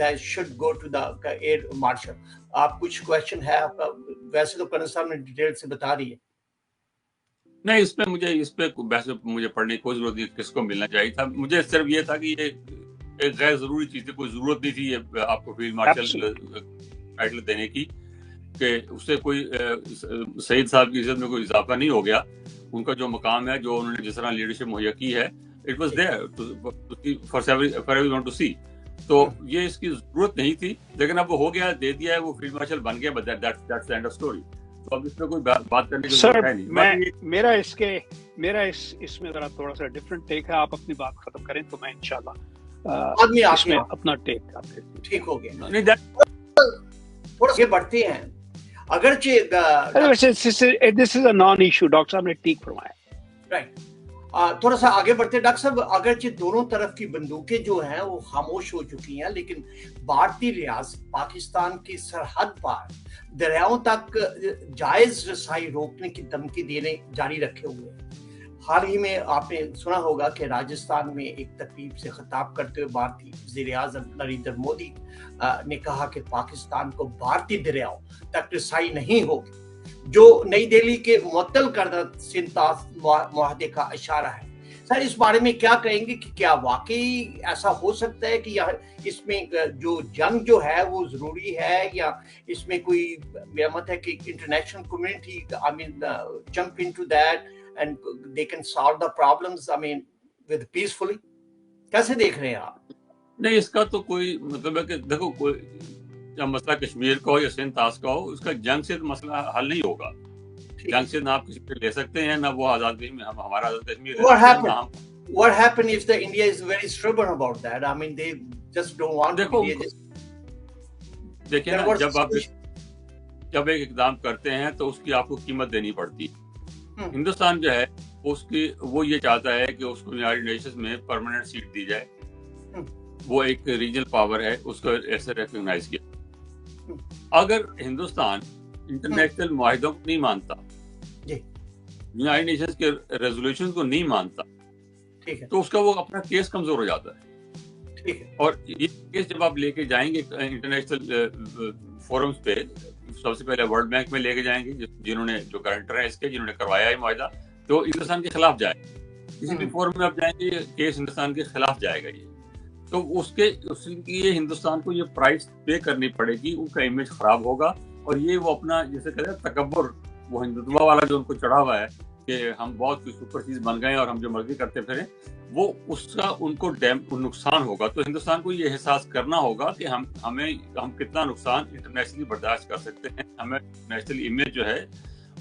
that should go to the air marshal. आप कुछ क्वेश्चन है आपका? वैसे तो कनन साहब ने डिटेल से बता रही है। नहीं, इस पे वैसे मुझे पढ़ने की कोई जरूरत नहीं, किसको मिलना चाहिए था। मुझे सिर्फ ये था कि ये एक गैर जरूरी चीज थी, कोई जरूरत नहीं थी ये आपको फील्ड मार्शल टाइटल देने की, कि उससे कोई सईद साहब की इज्जत में कोई इजाफा नहीं हो गया। उनका जो मकाम है, जो उन्होंने जिस तरह लीडरशिप मुहैया की है, it was there for everyone to see. तो ये इसकी जरूरत नहीं थी, लेकिन अब वो हो गया, दे दिया है, वो फील्ड मार्शल बन गया, but that's the end of story. तो अब इसमें कोई बात करने की जरूरत है नहीं। मेरा इसमें जरा थोड़ा सा डिफरेंट टेक है। आप अपनी बात खत्म करें तो मैं इंशाल्लाह इसमें अपना टेक आपके ठीक हो गया। नहीं, थोड़ा से बढ़ते हैं। अगरचे this is a non issue, doctor साहब ने ठीक फरमाया, राइट। थोड़ा सा आगे बढ़ते डॉक्टर साहब, अगरचे दोनों तरफ की बंदूकें जो हैं वो खामोश हो चुकी हैं, लेकिन भारतीय रियासत पाकिस्तान की सरहद पार दरियाओं तक जायज रसाई रोकने की धमकी देने जारी रखे हुए हैं। हाल ही में आपने सुना होगा कि राजस्थान में एक तकरीब से खिताब करते हुए भारतीय वज़ीर-ए-आज़म नरेंद्र मोदी ने कहा कि पाकिस्तान को भारतीय दरियाओं तक रसाई नहीं होगी, जो नई दिल्ली के मुअत्तल करदा सिंतास मुआहदे का इशारा है। सर, इस बारे में क्या कहेंगे कि क्या वाकई ऐसा हो सकता है कि इसमें जो जंग जो है वो जरूरी है, या इसमें कोई, मेरा मत है कि international community jump into that and they can solve the problems, I mean, with peacefully? कैसे देख रहे हैं आप? नहीं, इसका तो कोई मतलब है कि देखो, कोई जब मसला कश्मीर का हो या सिंध ताश का हो, उसका जंग से तो मसला हल नहीं होगा। जंग से ना आप कश्मीर ले सकते हैं, ना वो आजादी में हमारा आजाद कश्मीर है। What happened if the India is very stubborn about that? I mean, they just don't want to be. देखिए ना, जब एक इकदाम करते हैं तो उसकी आपको कीमत देनी पड़ती है। हिंदुस्तान जो है वो ये चाहता है कि उसको यूनाइटेड नेशंस में परमानेंट सीट दी जाए। वो एक रीजनल पावर है, उसको ऐसे रिकॉग्नाइज किया। अगर हिंदुस्तान इंटरनेशनल मुआहिदों को नहीं मानता, यूनाइटेड नेशंस के रेजोल्यूशन को नहीं मानता, ठीक है, तो उसका वो अपना केस कमजोर हो जाता है। ठीक है। और ये केस जब आप लेके जाएंगे इंटरनेशनल फोरम्स पे, सबसे पहले वर्ल्ड बैंक में लेके जाएंगे, जिन्होंने जो गारंटर है इसके, जिन्होंने करवाया है मुआहिदा, तो हिंदुस्तान के खिलाफ जाए। किसी भी फोरम में आप जाएंगे, केस हिंदुस्तान के खिलाफ जाएगा ये। तो उसके लिए हिंदुस्तान को ये प्राइस पे करनी पड़ेगी, उनका इमेज खराब होगा। और ये वो अपना जैसे कहते हैं तकब्बुर, वो हिंदुत्व वाला जो उनको चढ़ा हुआ है कि हम बहुत कुछ सुपर चीज बन गए और हम जो मर्जी करते फिरें, वो उसका उनको नुकसान होगा। तो हिंदुस्तान को ये एहसास करना होगा कि हम कितना नुकसान इंटरनेशनली बर्दाश्त कर सकते हैं। हमें नेशनल इमेज जो है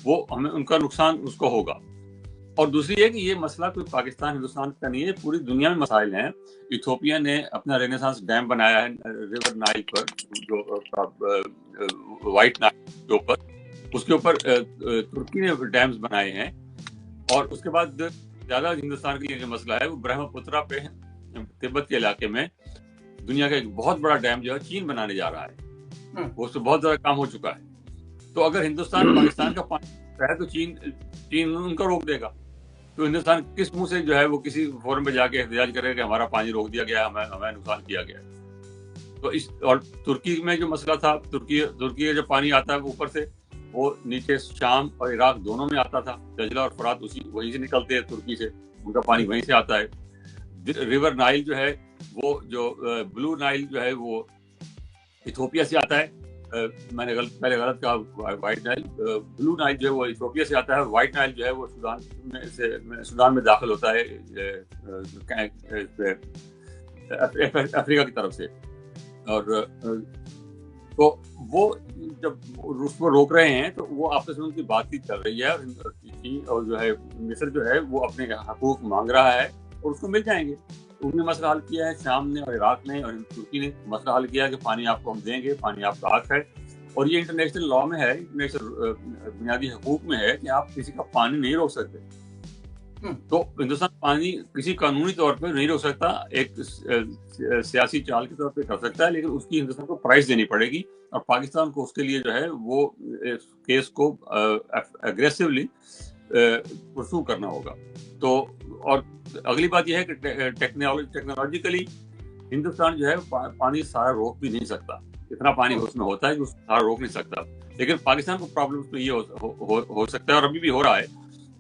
वो हमें उनका नुकसान उसको होगा। और दूसरी है कि ये मसला कोई पाकिस्तान हिंदुस्तान का नहीं है, पूरी दुनिया में मसाइल हैं। इथियोपिया ने अपना रेनेसांस डैम बनाया है रिवर नाइल पर, जो वाइट नाइल के ऊपर, उसके ऊपर तुर्की ने डैम्स बनाए हैं। और उसके बाद ज्यादा हिंदुस्तान के लिए जो मसला है वो ब्रह्मपुत्रा पे, तिब्बत के इलाके में दुनिया का एक बहुत बड़ा डैम जो है चीन बनाने जा रहा है। वो उससे बहुत ज्यादा काम हो चुका है। तो अगर हिंदुस्तान पाकिस्तान का पानी है तो चीन उनका रोक देगा। तो हिंदुस्तान किस मुंह से जो है वो किसी फोरम पे जाके एहतजाज करेगा कि हमारा पानी रोक दिया गया, हमें नुकसान किया गया। तो और तुर्की में जो मसला था, तुर्की का जो पानी आता है वो ऊपर से, वो नीचे शाम और इराक दोनों में आता था। दजला और फरात वहीं से निकलते हैं, तुर्की से, उनका पानी वहीं से आता है। रिवर नाइल जो है वो, जो ब्लू नाइल जो है वो इथियोपिया से आता है। मैंने पहले गलत कहा, व्हाइट नाइल, ब्लू नाइल जो है वो इथियोपिया से आता है, और व्हाइट नाइल जो है वो सुदान में दाखिल होता है अफ्रीका की तरफ से। और तो वो जब उसको रोक रहे हैं तो वो आपस में उनकी बातचीत चल रही है, और जो है मिस्र जो है वो अपने हकूक मांग रहा है और उसको मिल जाएंगे। उन्होंने मसला हल किया है, शाम ने और इराक ने और तुर्की ने मसला हल किया कि पानी आपको हम देंगे, पानी आपका हक है। और ये इंटरनेशनल लॉ में है, इंटरनेशनल बुनियादी हकूक में है कि आप किसी का पानी नहीं रोक सकते। तो हिंदुस्तान पानी किसी कानूनी तौर पर नहीं रोक सकता, एक सियासी चाल के तौर पे कर सकता है, लेकिन उसकी हिंदुस्तान को प्राइस देनी पड़ेगी। और पाकिस्तान को उसके लिए जो है वो केस को एग्रेसिवली परसू करना होगा। तो और अगली बात यह है कि टेक्नोलॉजिकली हिंदुस्तान जो है पानी सारा रोक भी नहीं सकता। इतना पानी उसमें होता है कि उसको सारा रोक नहीं सकता। लेकिन पाकिस्तान को प्रॉब्लम उसमें ये हो सकता है, और अभी भी हो रहा है,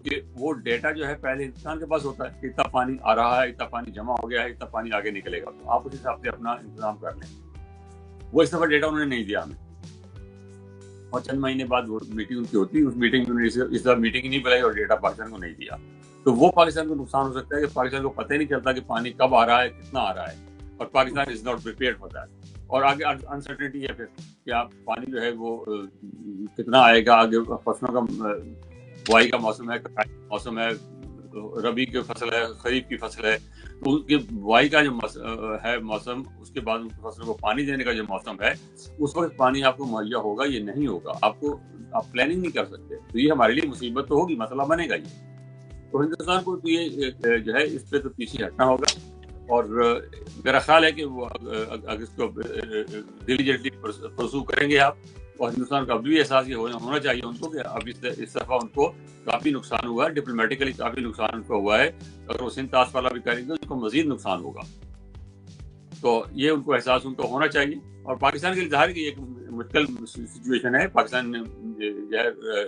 कि वो डेटा जो है पहले हिंदुस्तान के पास होता है कि इतना पानी आ रहा है, इतना पानी जमा हो गया है, इतना पानी आगे निकलेगा, तो आप उस हिसाब से अपना इंतजाम कर लें। वो इस दफा डेटा उन्होंने नहीं दिया हमें, और चंद महीने बाद वो मीटिंग उनकी होती, उस मीटिंग में इस दफा मीटिंग ही नहीं बुलाई और डेटा पाकिस्तान को नहीं दिया। तो वो पाकिस्तान को नुकसान हो सकता है कि पाकिस्तान को पता ही नहीं चलता कि पानी कब आ रहा है, कितना आ रहा है, और Pakistan is not prepared for that. और आगे अनसर्टेनिटी है फिर क्या पानी जो है वो कितना आएगा, आगे फसलों का बुआई का मौसम है, कटाई का मौसम है, रबी की फसल है, खरीफ की फसल है, तो उसके बुआई का जो है मौसम, उसके बाद उनकी फसलों को पानी देने का जो मौसम है, उस वक्त पानी आपको मुहैया होगा, ये नहीं होगा, आप प्लानिंग नहीं कर सकते। तो ये हमारे लिए मुसीबत तो होगी, मसला बनेगा ये। तो हिंदुस्तान को तो ये जो है इस पे तो पीछे हटना होगा। और मेरा ख्याल है कि वो अगर इसको डिलीजेंटली परसू करेंगे आप, और हिंदुस्तान का अभी भी एहसास ये होना चाहिए उनको कि अब इस दफा उनको काफ़ी नुकसान हुआ है, डिप्लोमेटिकली काफ़ी नुकसान उनको हुआ है। अगर वो सिंध ताश वाला भी करेंगे तो उनको मजीद नुकसान होगा। तो ये उनको एहसास उनको होना चाहिए। और पाकिस्तान के लिए ज़ाहिर कि एक मुश्किल सिचुएशन है। पाकिस्तान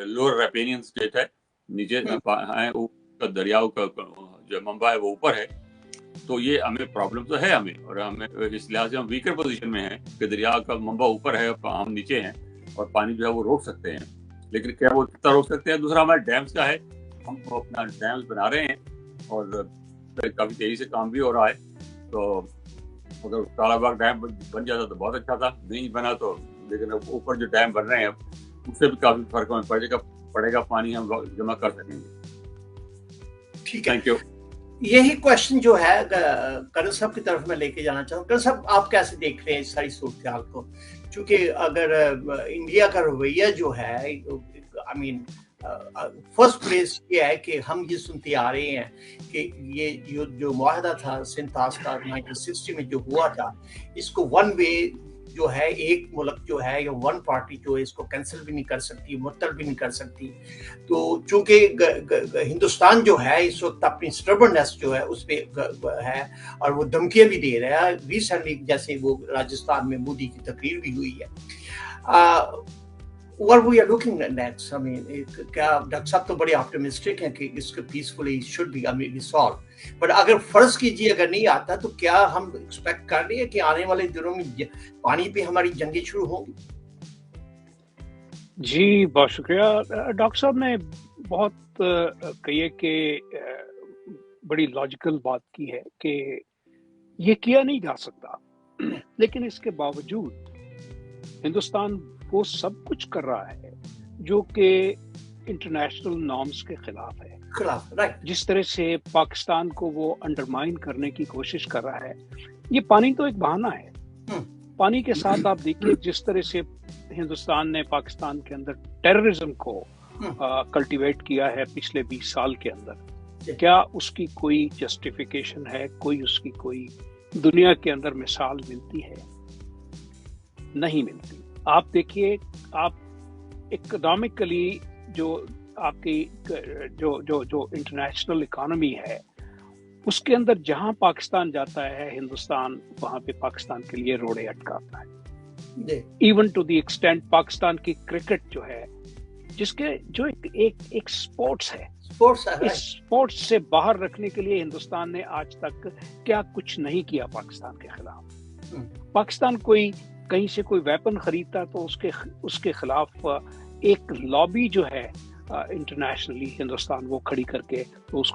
लोअर रैपेनियन स्टेट है, नीचे है, दरियाओं का जो मंबा है वो ऊपर है, तो ये हमें प्रॉब्लम तो है हमें, और हमें इस लिहाज से हम वीकर पोजीशन में हैं कि दरिया का मंबा ऊपर है, हम नीचे हैं, और पानी जो है वो रोक सकते हैं। लेकिन क्या वो कितना रोक सकते हैं? दूसरा हमारे डैम्स का है, हम अपना डैम्स बना रहे हैं और काफ़ी तेज़ी से काम भी हो रहा है। تو اگر کالا باغ ڈیم بن جاتا تو بہت اچھا تھا, نہیں بنا تو, لیکن اب اوپر جو ڈیم بن رہے ہیں اب اس سے بھی کافی فرق ہمیں پڑے گا, پانی ہم جمع کر سکیں گے. ٹھیک ہے, تھینک یو. یہی کوشچن جو ہے کرن صاحب کی طرف میں لے کے جانا چاہوں. کرن صاحب آپ کیسے دیکھ رہے ہیں اس ساری صورتحال کو, چونکہ اگر انڈیا کا رویہ جو ہے آئی مین فرسٹ پلیس یہ ہے کہ ہم یہ سنتے آ رہے ہیں کہ یہ جو معاہدہ تھا سنتاس کا 1960 میں جو ہوا تھا, اس کو ون وے جو ہے, ایک ملک جو ہے یا ون پارٹی جو ہے اس کو کینسل بھی نہیں کر سکتی, معطل بھی نہیں کر سکتی. تو چونکہ ہندوستان جو ہے اس وقت اپنی اسٹربنس جو ہے اس پہ ہے اور وہ دھمکیاں بھی دے رہا ہے. ریسنٹلی جیسے وہ راجستھان میں مودی کی تقریر بھی ہوئی ہے. What we are looking at next, I mean, کیا ڈاکٹر صاحب تو بڑے آپٹیمسٹک ہیں کہ اس کو peacefully should be resolved, but اگر فرض کیجیے اگر نہیں آتا تو کیا ہم ایکسپیکٹ کر رہے ہیں کہ آنے والے دنوں میں پانی پہ ہماری جنگیں شروع ہوں گی؟ جی بہت شکریہ. ڈاکٹر صاحب نے بہت کہیے کہ بڑی لاجیکل بات کی ہے کہ یہ کیا نہیں جا سکتا, لیکن اس کے باوجود ہندوستان وہ سب کچھ کر رہا ہے جو کہ انٹرنیشنل نارمز کے خلاف ہے. جس طرح سے پاکستان کو وہ انڈرمائن کرنے کی کوشش کر رہا ہے, یہ پانی تو ایک بہانہ ہے. پانی کے ساتھ آپ دیکھیے جس طرح سے ہندوستان نے پاکستان کے اندر ٹیررزم کو کلٹیویٹ کیا ہے پچھلے 20 سال کے اندر, کیا اس کی کوئی جسٹیفیکیشن ہے, کوئی اس کی کوئی دنیا کے اندر مثال ملتی ہے؟ نہیں ملتی. آپ دیکھیے, آپ اکنامکلی جو آپ کی جو انٹرنیشنل اکانومی ہے اس کے اندر جہاں پاکستان جاتا ہے ہندوستان وہاں پہ پاکستان کے لیے روڑے اٹکاتا ہے. Even to the extent Pakistan کی کرکٹ جو ہے, جس کے جو ایک سپورٹس ہے, اس سپورٹس سے باہر رکھنے کے لیے ہندوستان نے آج تک کیا کچھ نہیں کیا پاکستان کے خلاف. پاکستان کوئی کہیں سے کوئی ویپن خریدتا تو اس کے خلاف ایک لابی جو ہے انٹرنیشنلی ہندوستان وہ کھڑی کر کے تو اس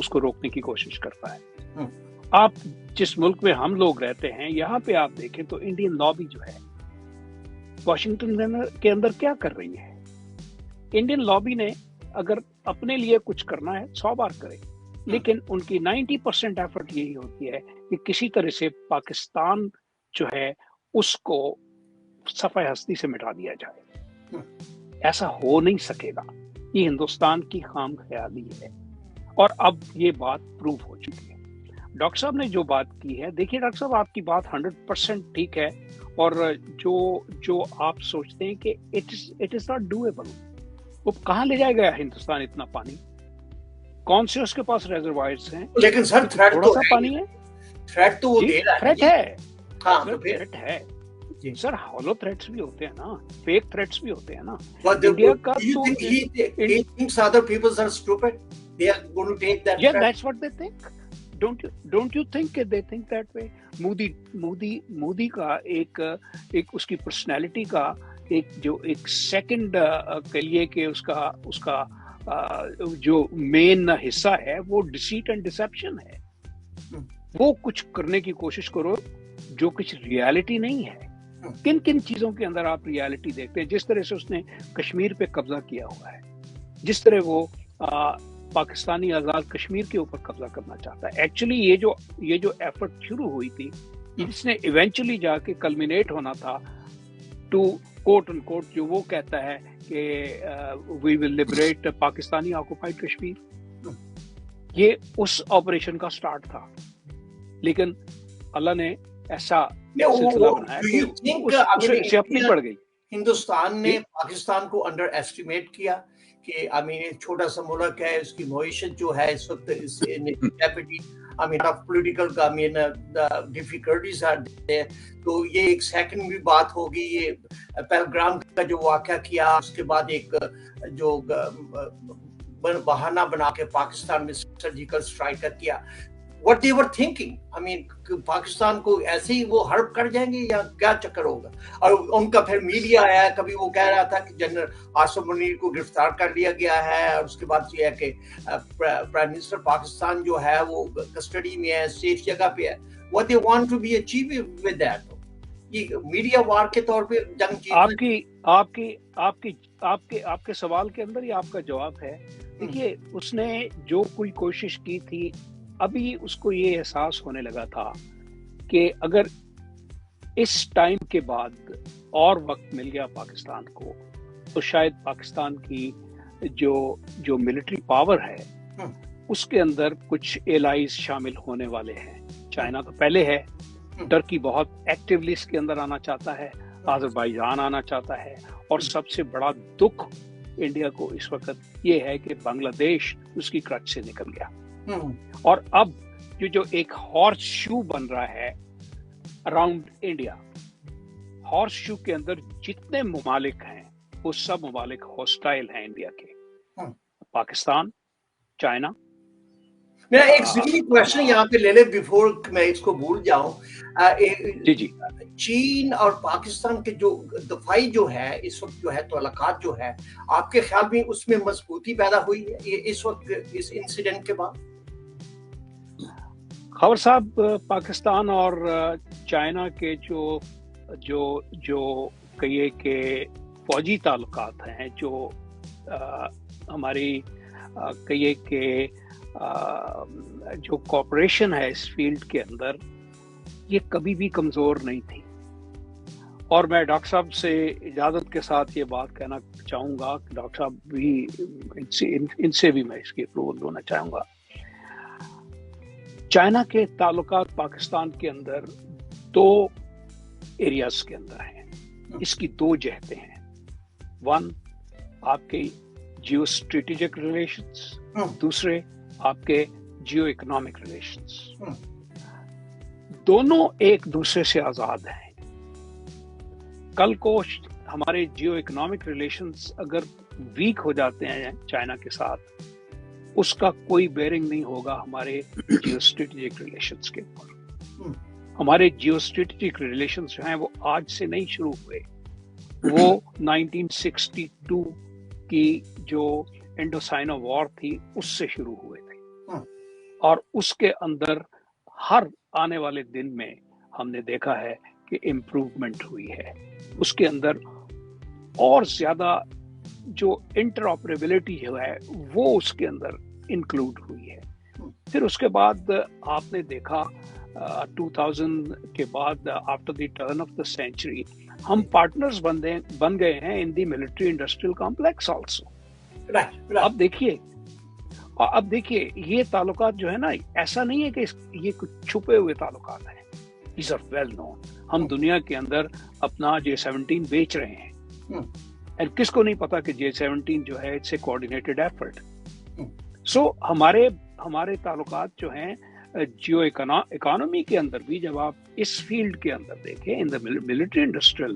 کو روکنے کی کوشش کرتا ہے. آپ جس ملک میں ہم لوگ رہتے ہیں یہاں پہ آپ دیکھیں تو انڈین لابی جو ہے واشنگٹن کے اندر کیا کر رہی ہے. انڈین لابی نے اگر اپنے لیے کچھ کرنا ہے 100 بار کرے, لیکن ان کی 90% ایفرٹ یہی ہوتی ہے کہ کسی طرح سے پاکستان جو ہے اس کو صفحہ ہستی سے مٹا دیا جائے. ایسا ہو نہیں سکے گا, یہ ہندوستان کی خام خیالی ہے اور اب یہ بات پروو ہو چکی ہے. ڈاکٹر صاحب نے جو بات کی ہے, دیکھیے ڈاکٹر صاحب آپ کی بات 100% ٹھیک ہے, اور جو آپ سوچتے ہیں کہ اٹ از ناٹ ڈویبل, وہ کہاں لے جائے گا ہندوستان اتنا پانی؟ کون سے اس کے پاس ریزروائرز ہیں؟ لیکن سر تھریٹ تھوڑا سا پانی ہے, تھریٹ تو وہ دے رہا ہے. تھریٹ ہے, ہاں تھریٹ ہے سر. ہالو تھریٹس بھی ہوتے ہیں نا, فیک تھریٹس بھی ہوتے ہیں نا. انڈیا کا تو he thinks other people are stupid, they are going to take that. Yeah, that's what they think. Don't you think they think that way? Modi کا ایک اس کی پرسنالٹی کا ایک سیکنڈ کے لیے کہ اس کا جو مین حصہ ہے وہ ڈیسیٹ اینڈ ڈسیپشن ہے. وہ کچھ کرنے کی کوشش کرو جو کچھ ریالٹی نہیں ہے. کن چیزوں کے اندر آپ ریالٹی دیکھتے ہیں؟ جس طرح سے اس نے کشمیر پہ قبضہ کیا ہوا ہے, جس طرح وہ پاکستانی آزاد کشمیر کے اوپر قبضہ کرنا چاہتا ہے. ایکچولی یہ جو ایفرٹ شروع ہوئی تھی جس نے ایونچولی جا کے کلمینیٹ ہونا تھا ٹو کوٹ ان کوٹ جو وہ کہتا ہے کہ وی ول لبریٹ پاکستانی آکوپائڈ کشمیر, یہ اس آپریشن کا سٹارٹ تھا. لیکن اللہ نے ایسا سلسلہ بنایا کہ اسے اپنی پڑ گئی. ہندوستان نے پاکستان کو انڈر ایسٹیمیٹ کیا کہ چھوٹا سا ملک ہے, اس کی معیشت جو ہے اس وقت پولیٹیکل ڈیفیکلٹیز ہے. تو یہ ایک سیکنڈ بھی بات ہوگی. یہ پہلگام کا جو واقعہ کیا, اس کے بعد ایک جو بہانہ بنا کے پاکستان میں سرجیکل اسٹرائک کیا. what they were thinking. I mean, Pakistan को ऐसे ही वो हड़प कर जाएंगे या क्या चक्कर होगा? और उनका फिर मीडिया आया, कभी वो कह रहा था कि जनरल आसिफ मुनीर को गिरफ्तार कर लिया गया है, और उसके बाद ये है कि प्राइम मिनिस्टर पाकिस्तान जो है वो कस्टडी में है, सेफ जगह पे है. What they want to be achieved with that? ये मीडिया वार के तौर पे जंग जीतना. आपके सवाल के अंदर ही आपका जवाब है. देखिए, उसने जो कोई कोशिश की थी, अभी उसको ये एहसास होने लगा था कि अगर इस टाइम के बाद और वक्त मिल गया पाकिस्तान को, तो शायद पाकिस्तान की जो मिलिट्री पावर है उसके अंदर कुछ एलाइज शामिल होने वाले हैं. चाइना तो पहले है, टर्की बहुत एक्टिवली इसके अंदर आना चाहता है, अजरबैजान आना चाहता है, और सबसे बड़ा दुख इंडिया को इस वक्त ये है कि बांग्लादेश उसकी क्रच से निकल गया. और अब जो एक हॉर्स शू बन रहा है अराउंड इंडिया, हॉर्स शू के अंदर जितने ममालिक हैं वो सब ममालिक हॉस्टाइल हैं इंडिया के. पाकिस्तान, चाइना. मेरा एक ज़रूरी क्वेश्चन यहाँ पे ले ले बिफोर मैं इसको भूल जाऊं. जी. चीन और पाकिस्तान के जो दफाई जो है इस वक्त जो है तल्लुकात जो है, आपके ख्याल में उसमें मजबूती पैदा हुई है इस वक्त इस इंसिडेंट के बाद? खबर साहब, पाकिस्तान और चाइना के जो कहिए के फौजी ताल्लुकात हैं, जो हमारी कहिए के जो कॉपरेशन है इस फील्ड के अंदर, ये कभी भी कमज़ोर नहीं थी. और मैं डॉक्टर साहब से इजाज़त के साथ ये बात कहना चाहूँगा कि डॉक्टर साहब भी इनसे भी मैं इसकी अप्रूवल लेना चाहूँगा. चाइना के ताल्लुकात पाकिस्तान के अंदर दो एरियाज के अंदर हैं. इसकी दो जहतें हैं. वन, आपके जियो स्ट्रेटेजिक रिलेशंस, दूसरे आपके जियो इकोनॉमिक रिलेशंस. दोनों एक दूसरे से आजाद हैं. कल को हमारे जियो इकोनॉमिक रिलेशंस अगर वीक हो जाते हैं चाइना के साथ, उसका कोई बेयरिंग नहीं होगा हमारे जियो स्ट्रेटेजिक रिलेशंस के ऊपर. हमारे जियो स्ट्रेटेजिक रिलेशंस जो हैं वो आज से नहीं शुरू हुए, वो 1962 की जो इंडोसाइना वॉर थी उससे शुरू हुए थे. और उसके अंदर हर आने वाले दिन में हमने देखा है कि इम्प्रूवमेंट हुई है. उसके अंदर और ज्यादा जो इंटरऑपरेबिलिटी जो है वो उसके अंदर इंक्लूड हुई है. फिर उसके बाद आपने देखा 2000 के बाद, after the turn of the century, हम पार्टनर्स बन गए हैं in the military industrial complex also. अब देखिए ये ताल्लुकात जो है ना, ऐसा नहीं है कि ये कुछ छुपे हुए ताल्लुकात हैं. These are well known. हम दुनिया के अंदर अपना J17 बेच रहे हैं, और किसको नहीं पता कि J17 जो है इट्स ए कोऑर्डिनेटेड एफर्ट. सो हमारे ताल्लुकात जो हैं जियो इकोनॉमी के अंदर भी, जब आप इस फील्ड के अंदर देखें इन द मिलिट्री इंडस्ट्रियल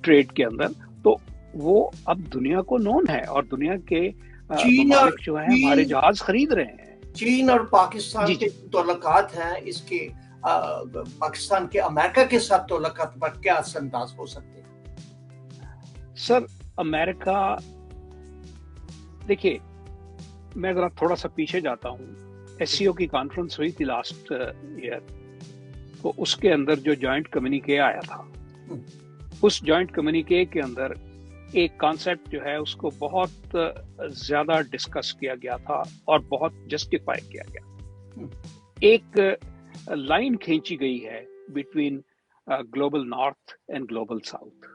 ट्रेड के अंदर, तो वो अब दुनिया को नोन है, और दुनिया के ममालिक जो है हमारे जहाज खरीद रहे हैं. चीन और पाकिस्तान के ताल्लुकात हैं, इसके पाकिस्तान के अमेरिका के साथ ताल्लुकात पर क्या असरअंदाज हो सकते हैं? सर, अमेरिका, देखिए मैं जरा थोड़ा सा पीछे जाता हूँ. SCO की कॉन्फ्रेंस हुई थी लास्ट ईयर, तो उसके अंदर जो जॉइंट कम्युनिके आया था, उस जॉइंट कम्युनिके के अंदर एक कॉन्सेप्ट जो है उसको बहुत ज्यादा डिस्कस किया गया था और बहुत जस्टिफाई किया गया. एक लाइन खींची गई है between global north and global south.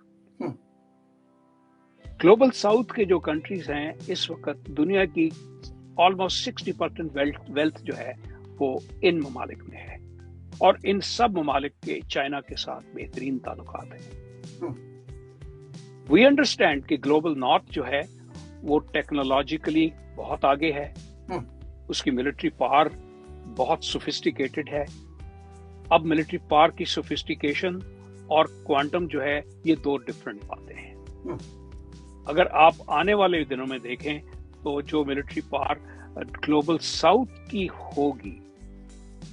Global south के जो कंट्रीज हैं इस वक्त दुनिया की ऑलमोस्ट 60% वेल्थ जो है वो इन ममालिक में है, और इन सब ममालिक के चाइना के साथ बेहतरीन ताल्लुकात हैं. वी अंडरस्टैंड कि ग्लोबल नॉर्थ जो है वो टेक्नोलॉजिकली बहुत आगे है, उसकी मिलिट्री पावर बहुत सोफिस्टिकेटेड है. अब मिलिट्री पावर की सोफिस्टिकेशन और क्वांटम जो है ये दो डिफरेंट बातें हैं. अगर आप आने वाले दिनों में देखें तो जो मिलिट्री पावर ग्लोबल साउथ की होगी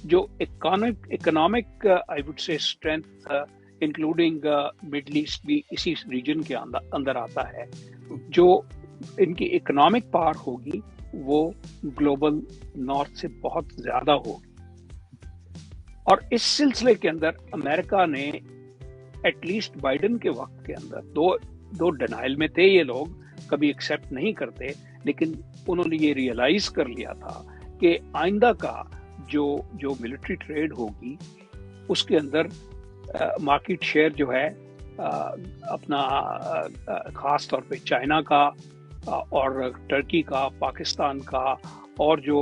जो economic I would say strength including middle east भी इसी रीजन के अंदर आता है, जो इनकी इकोनॉमिक पावर होगी वो ग्लोबल नॉर्थ से बहुत ज्यादा होगी। और इस सिलसिले के अंदर अमेरिका ने एटलीस्ट बाइडेन के वक्त के अंदर दो डिनाइल में थे ये लोग, कभी एक्सेप्ट नहीं करते, लेकिन उन्होंने ये रियलाइज कर लिया था कि आइंदा का जो मिलिट्री ट्रेड होगी उसके अंदर मार्केट शेयर जो है अपना खास तौर पे चाइना का और टर्की का, पाकिस्तान का और जो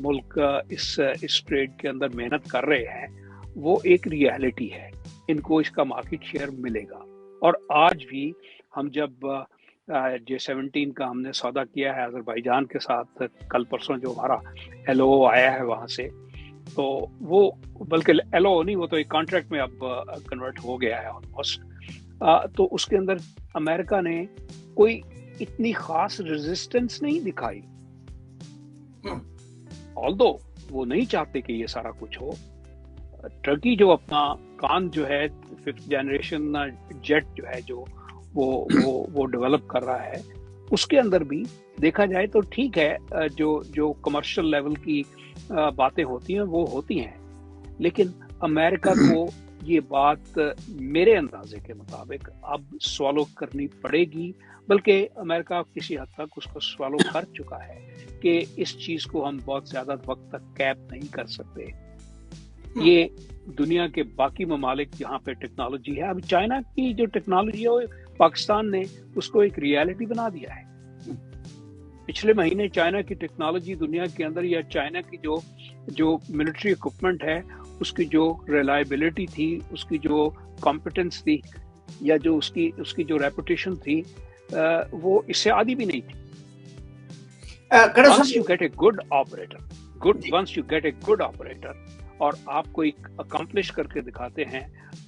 मुल्क इस ट्रेड के अंदर मेहनत कर रहे हैं वो एक रियलिटी है, इनको इसका मार्केट शेयर मिलेगा। और आज भी हम जब J17 का हमने सौदा किया है अजरबैजान के साथ, कल परसों जो हमारा LO आया है वहाँ से, तो वो बल्कि LO नहीं, वो तो एक कॉन्ट्रैक्ट में अब कन्वर्ट हो गया है ऑलमोस्ट। तो उसके अंदर अमेरिका ने कोई इतनी खास रेजिस्टेंस नहीं दिखाई, ऑल्दो वो नहीं चाहते कि ये सारा कुछ हो। टर्की जो अपना कान जो है 5th जनरेशन जेट जो है जो वो डेवलप कर रहा है, उसके अंदर भी देखा जाए तो ठीक है, जो कमर्शियल लेवल की बातें होती हैं वो होती हैं, लेकिन अमेरिका को ये बात मेरे अंदाजे के मुताबिक अब स्वॉलो करनी पड़ेगी, बल्कि अमेरिका किसी हद तक उसको स्वॉलो कर चुका है कि इस चीज को हम बहुत ज्यादा वक्त तक कैप नहीं कर सकते। ये दुनिया के बाकी ममालिक जहाँ पे टेक्नोलॉजी है, अब चाइना की जो टेक्नोलॉजी है वो पाकिस्तान ने उसको एक रियलिटी बना दिया है। पिछले महीने चाइना की टेक्नोलॉजी दुनिया के अंदर, या चाइना की जो मिलिट्री इक्विपमेंट है उसकी जो रिलायबिलिटी थी, उसकी जो कॉम्पिटेंस थी, या जो उसकी जो रेपुटेशन थी, वो इससे आधी भी नहीं थी। Once you get a good operator और आप कोई अकम्प्लिश करके दिखाते हैं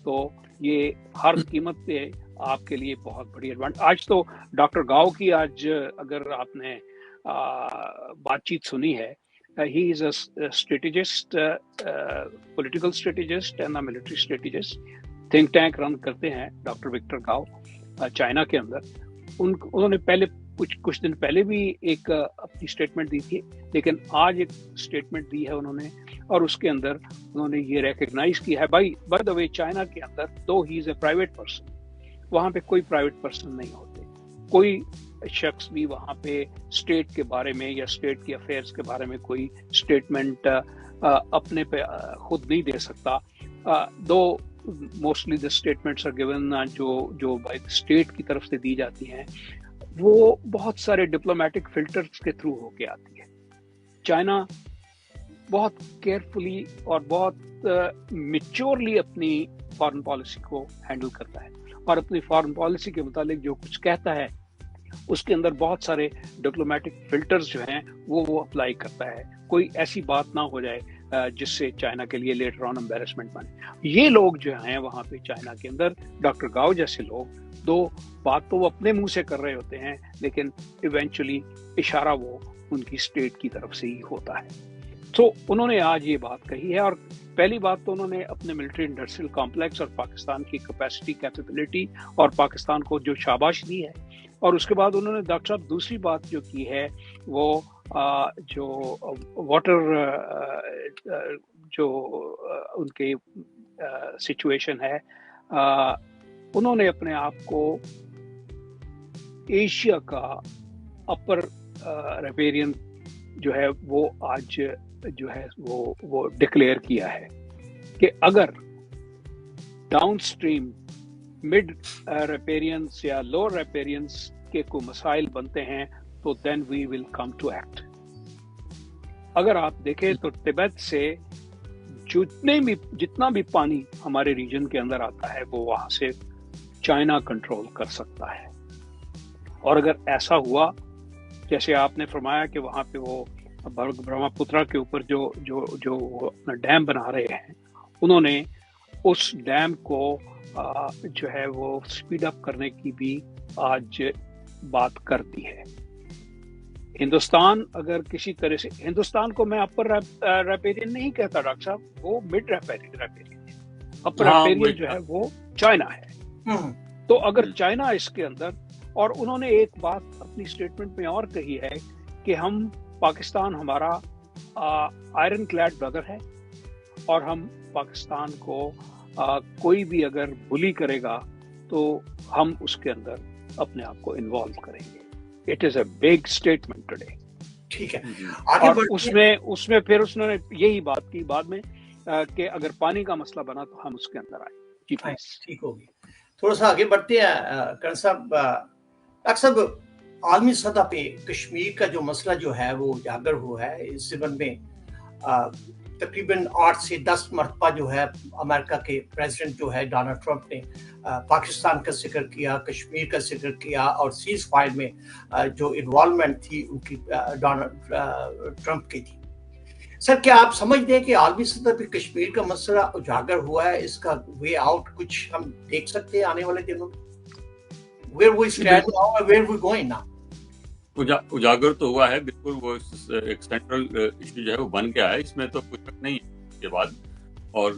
तो ये हर कीमत पे आपके लिए बहुत बड़ी एडवांटेज। आज तो डॉक्टर गाओ की आज अगर आपने बातचीत सुनी है, he is a strategist, political strategist and a military strategist, think tank run करते हैं डॉक्टर विक्टर गाओ चाइना के अंदर। उन्होंने पहले कुछ दिन पहले भी एक अपनी स्टेटमेंट दी थी, लेकिन आज एक स्टेटमेंट दी है उन्होंने, और उसके अंदर उन्होंने ये रिकग्नाइज किया है, बाय द वे चाइना के अंदर दो he is a private person, वहाँ पे कोई प्राइवेट पर्सन नहीं होते, कोई शख्स भी वहाँ पे स्टेट के बारे में या स्टेट के अफेयर्स के बारे में कोई स्टेटमेंट अपने पे खुद नहीं दे सकता। Though mostly the statements are given जो बाय स्टेट की तरफ से दी जाती हैं, वो बहुत सारे डिप्लोमेटिक फिल्टर्स के थ्रू होके आती है। चाइना बहुत केयरफुली और बहुत मैच्योरली अपनी फॉरेन पॉलिसी को हैंडल करता है, और अपनी फॉरेन पॉलिसी के मुतालिक जो कुछ कहता है उसके अंदर बहुत सारे डिप्लोमेटिक फिल्टर्स जो हैं वो अप्लाई करता है। कोई ऐसी बात ना हो जाए जिससे चाइना के लिए लेटर ऑन एम्बैरेसमेंट बने। ये लोग जो हैं वहाँ पे चाइना के अंदर, डॉक्टर गाओ जैसे लोग, दो बात तो वो अपने मुंह से कर रहे होते हैं, लेकिन इवेंचुअली इशारा वो उनकी स्टेट की तरफ से ही होता है। तो उन्होंने आज ये बात कही है, और पहली बात तो उन्होंने अपने मिलिट्री इंडस्ट्रियल कॉम्प्लेक्स और पाकिस्तान की कैपेसिटी कैपेबिलिटी और पाकिस्तान को जो शाबाश दी है, और उसके बाद उन्होंने डॉक्टर साहब दूसरी बात जो की है वो जो वाटर जो उनके सिचुएशन है, उन्होंने अपने आप को एशिया का अपर रिपेरियन जो है वो आज जो है वो डिक्लेयर किया है कि अगर डाउनस्ट्रीम मिड रेपेरियंस या लोअर रेपेरियंस के कोई मसाइल बनते हैं तो then we will come to act. अगर आप देखें तो तिब्बत से जितना भी पानी हमारे रीजन के अंदर आता है वो वहां से चाइना कंट्रोल कर सकता है, और अगर ऐसा हुआ जैसे आपने फरमाया कि वहां पे वो ब्रह्मपुत्रा के ऊपर जो अपना डैम बना रहे हैं, उन्होंने उस डैम को जो है वो स्पीड अप करने की भी आज बात कर दी है। ہندوستان اگر کسی طرح سے، ہندوستان کو میں اپر ریپیرین نہیں کہتا ڈاکٹر صاحب، وہ مڈ ریپیرین ہے، اپر ریپیرین جو ہے وہ چائنا ہے. تو اگر چائنا اس کے اندر، اور انہوں نے ایک بات اپنی اسٹیٹمنٹ میں اور کہی ہے کہ ہم پاکستان ہمارا آئرن کلیڈ برادر ہے، اور ہم پاکستان کو کوئی بھی اگر بلی کرے گا تو ہم اس کے اندر اپنے آپ کو انوالو کریں گے. It is a big statement today. ٹھیک ہے، اور اس میں پھر انہوں نے یہی بات کی بعد میں کہ اگر پانی کا مسئلہ بنا تو ہم اس کے اندر آئیں. جی ٹھیک ہوگی. تھوڑا سا آگے بڑھتے ہیں کرن صاحب. ڈاکٹر صاحب، عالمی سطح پہ کشمیر کا جو مسئلہ جو ہے وہ اجاگر ہوا ہے. اس زمن میں تقریباً 8 سے 10 مرتبہ جو ہے امریکہ کے پریزیڈنٹ جو ہے ڈونلڈ ٹرمپ نے پاکستان کا ذکر کیا، کشمیر کا ذکر کیا، اور سیز فائر میں جو انوالومنٹ تھی ان کی ڈونلڈ ٹرمپ کی تھی. سر، کیا آپ سمجھتے ہیں کہ عالمی سطح پہ کشمیر کا مسئلہ اجاگر ہوا ہے؟ اس کا وے آؤٹ کچھ ہم دیکھ سکتے ہیں آنے والے دنوں میں؟ Where we stand now and where we going now? اجاگر تو ہوا ہے بالکل. وہ ایک سینٹرل ایشو جو ہے وہ بن گیا ہے، اس میں تو کچھ شک نہیں ہے اس کے بعد. اور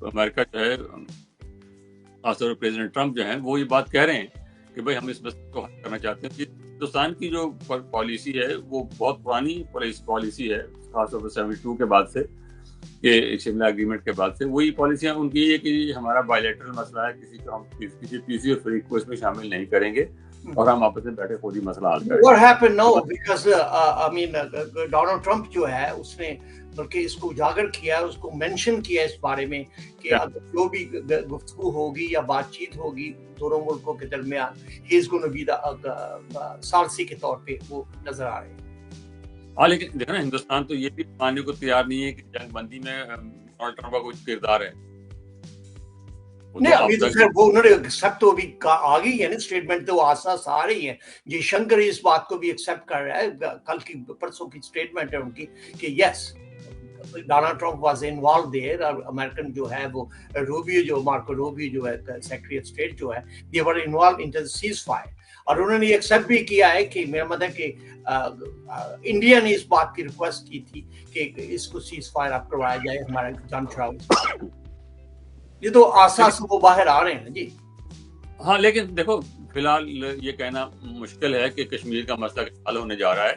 امریکہ جو ہے، خاص طور پر پریزیڈنٹ ٹرمپ جو ہیں، وہ یہ بات کہہ رہے ہیں کہ بھائی ہم اس مسئلے کو حل کرنا چاہتے ہیں. ہندوستان کی جو پالیسی ہے وہ بہت پرانی پالیسی ہے، خاص طور پر 72 کے بعد سے، کہ شملہ اگریمنٹ کے بعد سے. وہی پالیسیاں ان کی یہ کہ ہمارا بائیلیٹرل مسئلہ ہے، کسی تیسری اور فریق کو اس میں شامل نہیں کریں گے، اور ہم آپس میں بیٹھے خود ہی مسئلہ حل کریں گے. What happened now? Because Donald Trump جو ہے اس نے بلکہ اس کو اجاگر کیا، اس کو مینشن کیا اس بارے میں کہ اگر جو بھی گفتگو ہوگی یا بات چیت ہوگی دونوں ملکوں کے درمیان، he is going to be ثالثی کے طور پہ وہ نظر آ رہے ہیں. ہاں، لیکن دیکھنا ہندوستان تو یہ بھی ماننے کو تیار نہیں ہے کہ جنگ بندی میں ڈونلڈ ٹرمپ کا کچھ کردار ہے. نہیں، ابھی تو پھر وہ انہوں نے ایکسیپٹ تو ابھی آ گئی ہے نا، اسٹیٹمنٹ تو آساس آ رہی ہے. جی شنکر اس بات کو بھی ایکسیپٹ کر رہا ہے، کل کی پرسوں کی اسٹیٹمنٹ ہے ان کی کہ yes Donald Trump was involve there. اور امریکن جو ہے وہ روبیو، جو مارکو روبیو جو ہے سیکریٹری آف اسٹیٹ جو ہے، they were involve in the ceasefire. اور انہوں نے ایکسیپٹ بھی کیا ہے کہ میرا مطلب کہ انڈیا نے اس بات کی ریکویسٹ کی تھی کہ اس کو سیز فائر آپ کروایا جائے، ہمارا جان چھڑاؤ. یہ تو آساس وہ باہر آ رہے ہیں جی. ہاں، لیکن دیکھو فی الحال یہ کہنا مشکل ہے کہ کشمیر کا مسئلہ حل ہونے جا رہا ہے.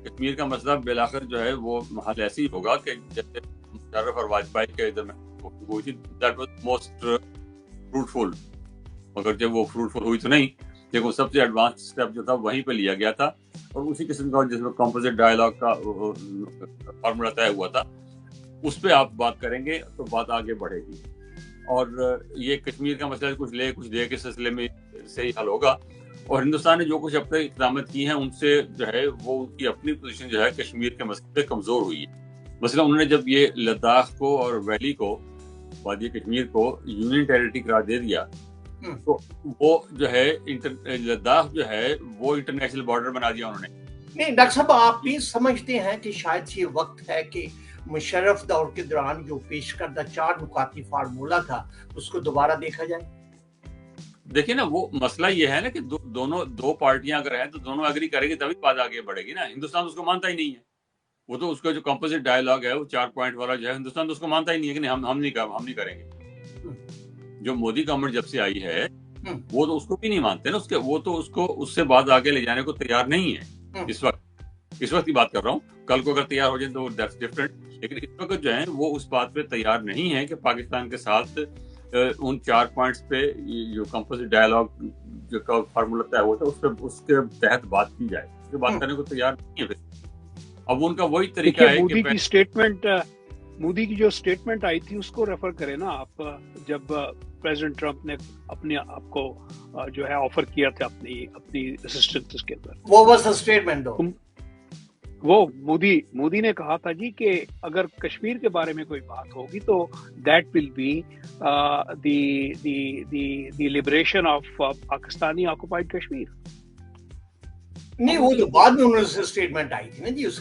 کشمیر کا مسئلہ بالآخر جو ہے وہ حل ایسے ہی ہوگا کہ جیسے مشرف اور واجپئی کے گفتگو ہوئی تھی، دیٹ واز موسٹ فروٹفل. مگر جب وہ فروٹفل ہوئی تو نہیں، لیکن سب سے ایڈوانس اسٹیپ جو تھا وہیں پہ لیا گیا تھا، اور اسی قسم کا جس میں کمپوزٹ ڈائلاگ کا فارمولا طے ہوا تھا، اس پہ آپ بات کریں گے تو بات آگے بڑھے گی. اور یہ کشمیر کا مسئلہ کچھ لے کچھ دے کے سلسلے میں سے ہی حل ہوگا. اور ہندوستان نے جو کچھ اب تک اقدامات کی ہیں ان سے جو ہے وہ ان کی اپنی پوزیشن جو ہے کشمیر کے مسئلے پہ کمزور ہوئی ہے. مثلا انہوں نے جب یہ لداخ کو اور ویلی کو، وادی کشمیر کو یونین ٹیریٹری قرار دے دیا، تو وہ جو ہے لداخ جو ہے وہ انٹرنیشنل بارڈر بنا دیا انہوں نے. نہیں ڈاکٹر صاحب، آپ بھی سمجھتے ہیں کہ شاید یہ وقت ہے کہ مشرف دور کے دوران جو پیش کردہ 4 نکاتی فارمولا تھا اس کو دوبارہ دیکھا جائے؟ دیکھیں نا، وہ مسئلہ یہ ہے نا کہ دو پارٹیاں اگر ہیں تو دونوں اگری کریں گے تبھی بات آگے بڑھے گی نا. ہندوستان اس کو مانتا ہی نہیں ہے. وہ تو اس کا جو کمپوزٹ ڈائلاگ ہے وہ 4 پوائنٹ والا جو ہے، ہندوستان تو اس کو مانتا ہی نہیں ہے کہ ہم نہیں کریں گے. جو مودی گورنمنٹ جب سے آئی ہے وہ تو اس کو بھی نہیں مانتے نا. وہ تو اس سے بات آگے لے جانے کو تیار نہیں ہے اس وقت کی بات کر رہا ہوں. کل کو اگر تیار ہو جائیں تو دیٹس ڈفرنٹ، لیکن اس وقت جو ہے وہ اس بات پہ تیار نہیں ہے کہ پاکستان کے ساتھ ان 4 پوائنٹس پہ جو کمپوزٹ ڈائلاگ جو کا فارمولا طے ہوا تھا اس کے تحت بات کی جائے. اس پہ بات کرنے کو تیار نہیں ہے. اب ان کا وہی طریقہ ہے کہ مودی کی جو اسٹیٹمنٹ آئی تھی اس کو ریفر کریں نا آپ، جب پریزیڈنٹ ٹرمپ نے اپنے آپ کو جو ہے آفر کیا تھا اپنی اسسٹنس کے اندر. وہ واز دی اسٹیٹمنٹ دو. وہ مودی نے کہا تھا جی کہ اگر کشمیر کے بارے میں کوئی بات ہوگی تو that will be the liberation of Pakistani occupied Kashmir. نہیں، وہ تو بعد میں انہوں نے اسٹیٹمنٹ آئی تھی نا جی. اس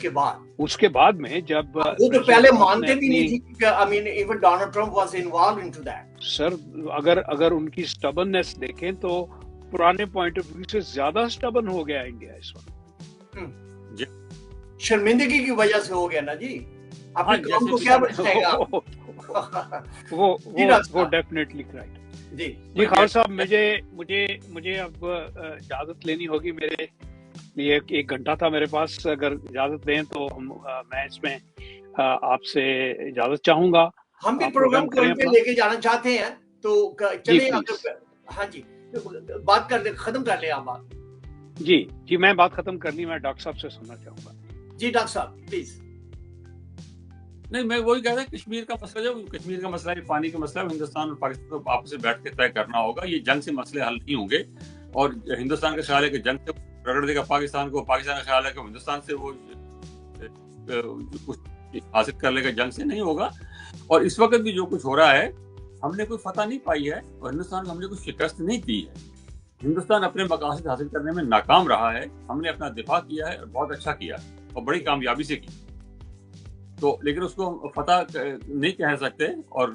کے بعد میں جب وہ تو پہلے مانتے بھی نہیں تھی. I mean even Donald Trump was involved into that. سر اگر ان کی سٹبننس دیکھیں تو پرانے پوائنٹ آف ویو سے زیادہ سٹبن ہو گیا انڈیا اس وقت. शर्मिंदगी की वजह से हो गया ना जी, अपने काम को क्या बचाएगा? वो डेफिनेटली राइट जी खालिद साहब, मुझे अब इजाजत लेनी होगी। मेरे लिए एक घंटा था मेरे पास, अगर इजाजत दें तो मैं इसमें आपसे इजाजत चाहूंगा। हम भी प्रोग्राम को लेके जाना चाहते हैं, तो चलिए हाँ जी, बात कर ले, खत्म कर ले आप बात। जी मैं बात खत्म कर ली, मैं डॉक्टर साहब से सुनना चाहूंगा। जी डॉक्टर साहब प्लीज। नहीं, मैं वही कह रहा था, कश्मीर का मसला जो कश्मीर का मसला है, पानी का मसला है, हिंदुस्तान और पाकिस्तान को आपस में बैठ के तय करना होगा। ये जंग से मसले हल नहीं होंगे, और हिंदुस्तान का ख्याल है कि जंग से रगड़ देगा पाकिस्तान को, पाकिस्तान का ख्याल है कि हिंदुस्तान से वो कुछ हासिल कर लेगा, जंग से नहीं होगा। और इस वक्त भी जो कुछ हो रहा है, हमने कोई फतह नहीं पाई है और हिंदुस्तान को हमने कुछ शिकस्त नहीं दी है। हिंदुस्तान अपने मकासद हासिल करने में नाकाम रहा है, हमने अपना दिफा किया है और बहुत अच्छा किया और बड़ी कामयाबी से की, तो लेकिन उसको फतह नहीं कह सकते। और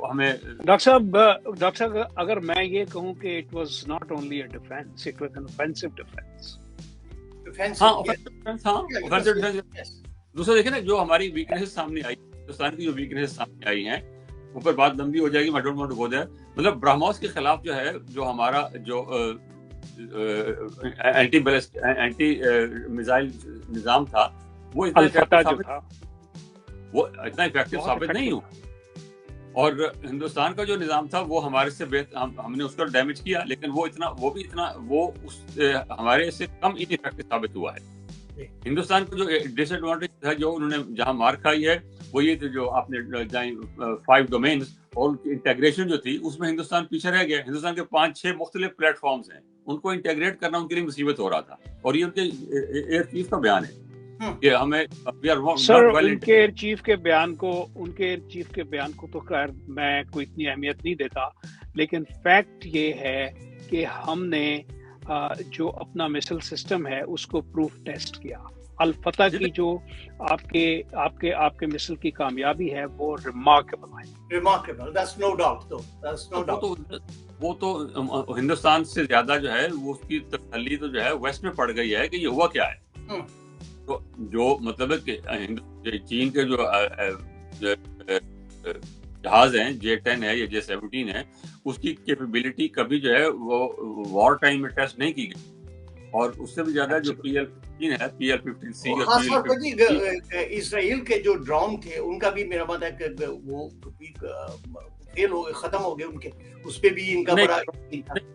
हमें डॉक्टर साहब अगर मैं ये कहूँ कि it was not only a defence, it was an offensive defence. Offensive defence. दूसरा देखिए ना, जो हमारी वीकनेस सामने आई, हिंदुस्तान की जो वीकनेस सामने आई हैं, ऊपर बात लंबी हो जाएगी, मैं don't want to go there. मतलब ब्रह्मोस के खिलाफ जो है, जो हमारा जो एंटी मिसाइल निजाम था, वो इतना इफेक्टिव साबित नहीं हुआ। और हिंदुस्तान का जो निजाम था वो हमारे से हमने उसका डैमेज किया, लेकिन वो हमारे से कम इनइफेक्टिव साबित हुआ है। हिंदुस्तान का जो डिसएडवांटेज था, जो उन्होंने जहां मार खाई है, वो ये जो आपने 5 डोमेन्स और उनकी इंटीग्रेशन जो थी, उसमें हिंदुस्तान पीछे रह गया। हिंदुस्तान के 5-6 मुख्तलिफ प्लेटफॉर्म्स हैं, उनको इंटीग्रेट करना उनके लिए मुसीबत हो रहा था। और ये उनके एयर चीफ का बयान है कि हमें सर उनके एयर चीफ के बयान को तो खैर मैं कोई इतनी अहमियत नहीं देता, लेकिन फैक्ट ये है कि हमने जो अपना मिसाइल सिस्टम है उसको प्रूफ टेस्ट किया। अल-फतह की जो आपके मिसाइल की कामयाबी है वो रिमार्केबल है। Remarkable, that's no doubt. वो तो हिंदुस्तान से ज्यादा जो है, वो उसकी तसल्ली तो जो है वेस्ट में पड़ गई है कि ये हुआ क्या है। तो जो मतलब है कि चीन के जो जहाज हैं, J-10 है या J-17 है, उसकी कैपेबिलिटी कभी जो है वो वॉर टाइम में टेस्ट नहीं की गई। और उससे भी ज्यादा जो PL-15 है, PL-15C और PL-15 इसराइल के जो ड्रोन थे, उनका भी मेरा मत है कि वो फेल हो गए, खत्म हो गए उनके, उस पे भी इनका बड़ा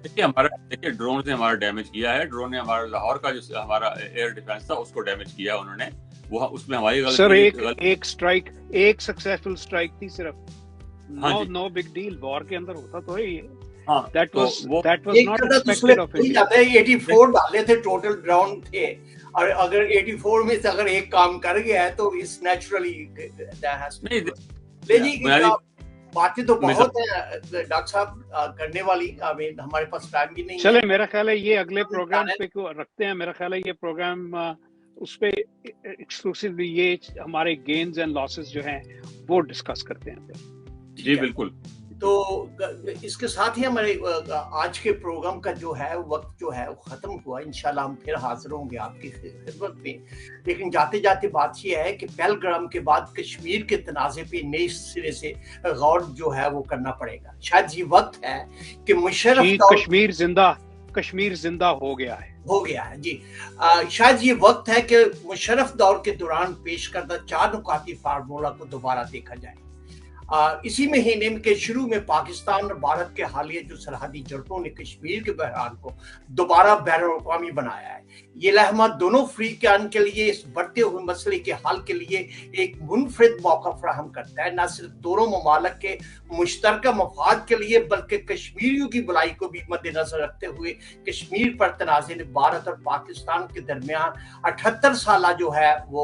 देखिए ड्रोन से हमारा डैमेज किया है। ड्रोन ने हमारा लाहौर का जो हमारा एयर डिफेंस था उसको डैमेज किया उन्होंने, वो उसमें हमारी गलती। सर एक सक्सेसफुल स्ट्राइक थी सिर्फ, नो बिग डील, वॉर के अंदर होता तो है। That was not expected of India. 84 डाले थे टोटल ड्रोन थे, और अगर 84 में से अगर एक काम कर गया है तो इस नेचुरली बातें तो बहुत है डॉक्टर साहब करने वाली, हमारे पास टाइम भी नहीं है। चले, मेरा ख्याल है ये अगले प्रोग्राम पे को रखते हैं। मेरा ख्याल है ये प्रोग्राम उस पे एक्सक्लूसिवली ये हमारे गेन्स एंड लॉसेस जो हैं वो डिस्कस करते हैं। जी बिल्कुल। तो इसके साथ ही हमारे आज के प्रोग्राम का जो है वक्त जो है वो खत्म हुआ। इंशाल्लाह हम फिर हाजिर होंगे आपकी खिदमत में, लेकिन जाते जाते बात यह है कि पहलगाम के बाद कश्मीर के तनाज़े पे नए सिरे से गौर जो है वो करना पड़ेगा। शायद ये वक्त है कि मुशर्रफ कश्मीर जिंदा हो गया है जी। शायद ये वक्त है कि मुशर्रफ दौर के दौरान पेश करदा 4 नुकाती फार्मूला को दोबारा देखा जाए। इसी महीने के शुरू में पाकिस्तान और भारत के हालिया जो सरहदी जड़पों ने कश्मीर के बहरान को दोबारा बैनुल-अक़वामी बनाया है। ये लहमा दोनों अफ्रीकान के लिए इस बढ़ते हुए मसले के हल के लिए एक मुनफरिद मौका फराहम करता है, न सिर्फ दोनों ममालिक के मुश्तरका मफाद के लिए बल्कि कश्मीरियों की भलाई को भी मद्देनजर रखते हुए कश्मीर पर तनाज़े ने भारत और पाकिस्तान के दरमियान 78 साल जो है वो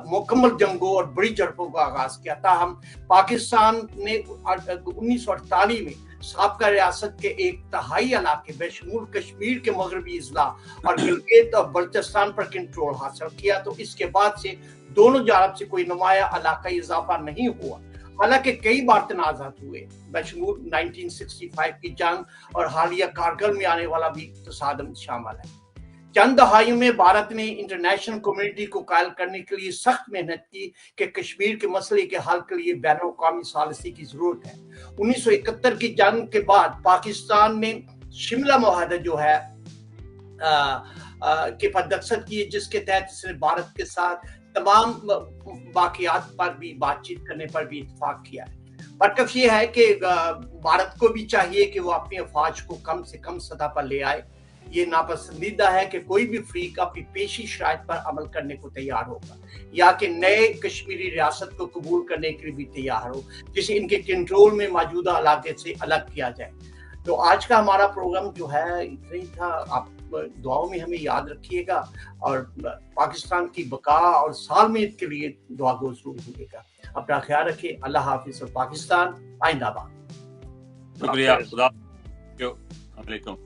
मुकम्मल जंगों और बड़ी झड़पों का आगाज किया। ताहम पाकिस्तान ने 1948 में साबका रियासत के 1/3 इलाके बेशमूल कश्मीर के मगरबी अजला और गिलगित और बल्चिस्तान पर कंट्रोल हासिल किया। तो इसके बाद से दोनों जानब से कोई नुमाया इलाकाई इजाफा नहीं हुआ, हालांकि कई बार तनाज़ात हुए, बेशमूल 1965 की जंग और हालिया कारगिल में आने वाला भी तसादम शामिल है। चंद दहाइयों में भारत ने इंटरनेशनल कम्युनिटी को कायल करने के लिए सख्त मेहनत की कि कश्मीर के मसले के हल के लिए बैन अवी सालिसी की जरूरत है। 1971 की जंग के बाद पाकिस्तान ने शिमला मुआहदा जो है के पर दस्तखत किए, जिसके तहत इसने भारत के साथ तमाम बाकियात पर भी बातचीत करने पर भी इत्तेफाक किया है। फर्क ये है कि भारत को भी चाहिए कि वो अपनी अफवाज को कम से कम सतह पर ले आए। ये नापसंदीदा है कि कोई भी फरीक अपनी पेशी शराइत पर अमल करने को तैयार होगा या कि नए कश्मीरी रियासत को कबूल करने के लिए भी तैयार हो, जिसे इनके कंट्रोल में मौजूदा इलाके से अलग किया जाए। तो आज का हमारा प्रोग्राम जो है इतना ही था। आप दुआओं में हमें याद रखिएगा और पाकिस्तान की बका और सालमियत के लिए दुआ गो जरूर होइएगा। अपना ख्याल रखिए। अल्लाह हाफिज और पाकिस्तान आइंदाबाद। शुक्रिया। खुदा अलैकुम।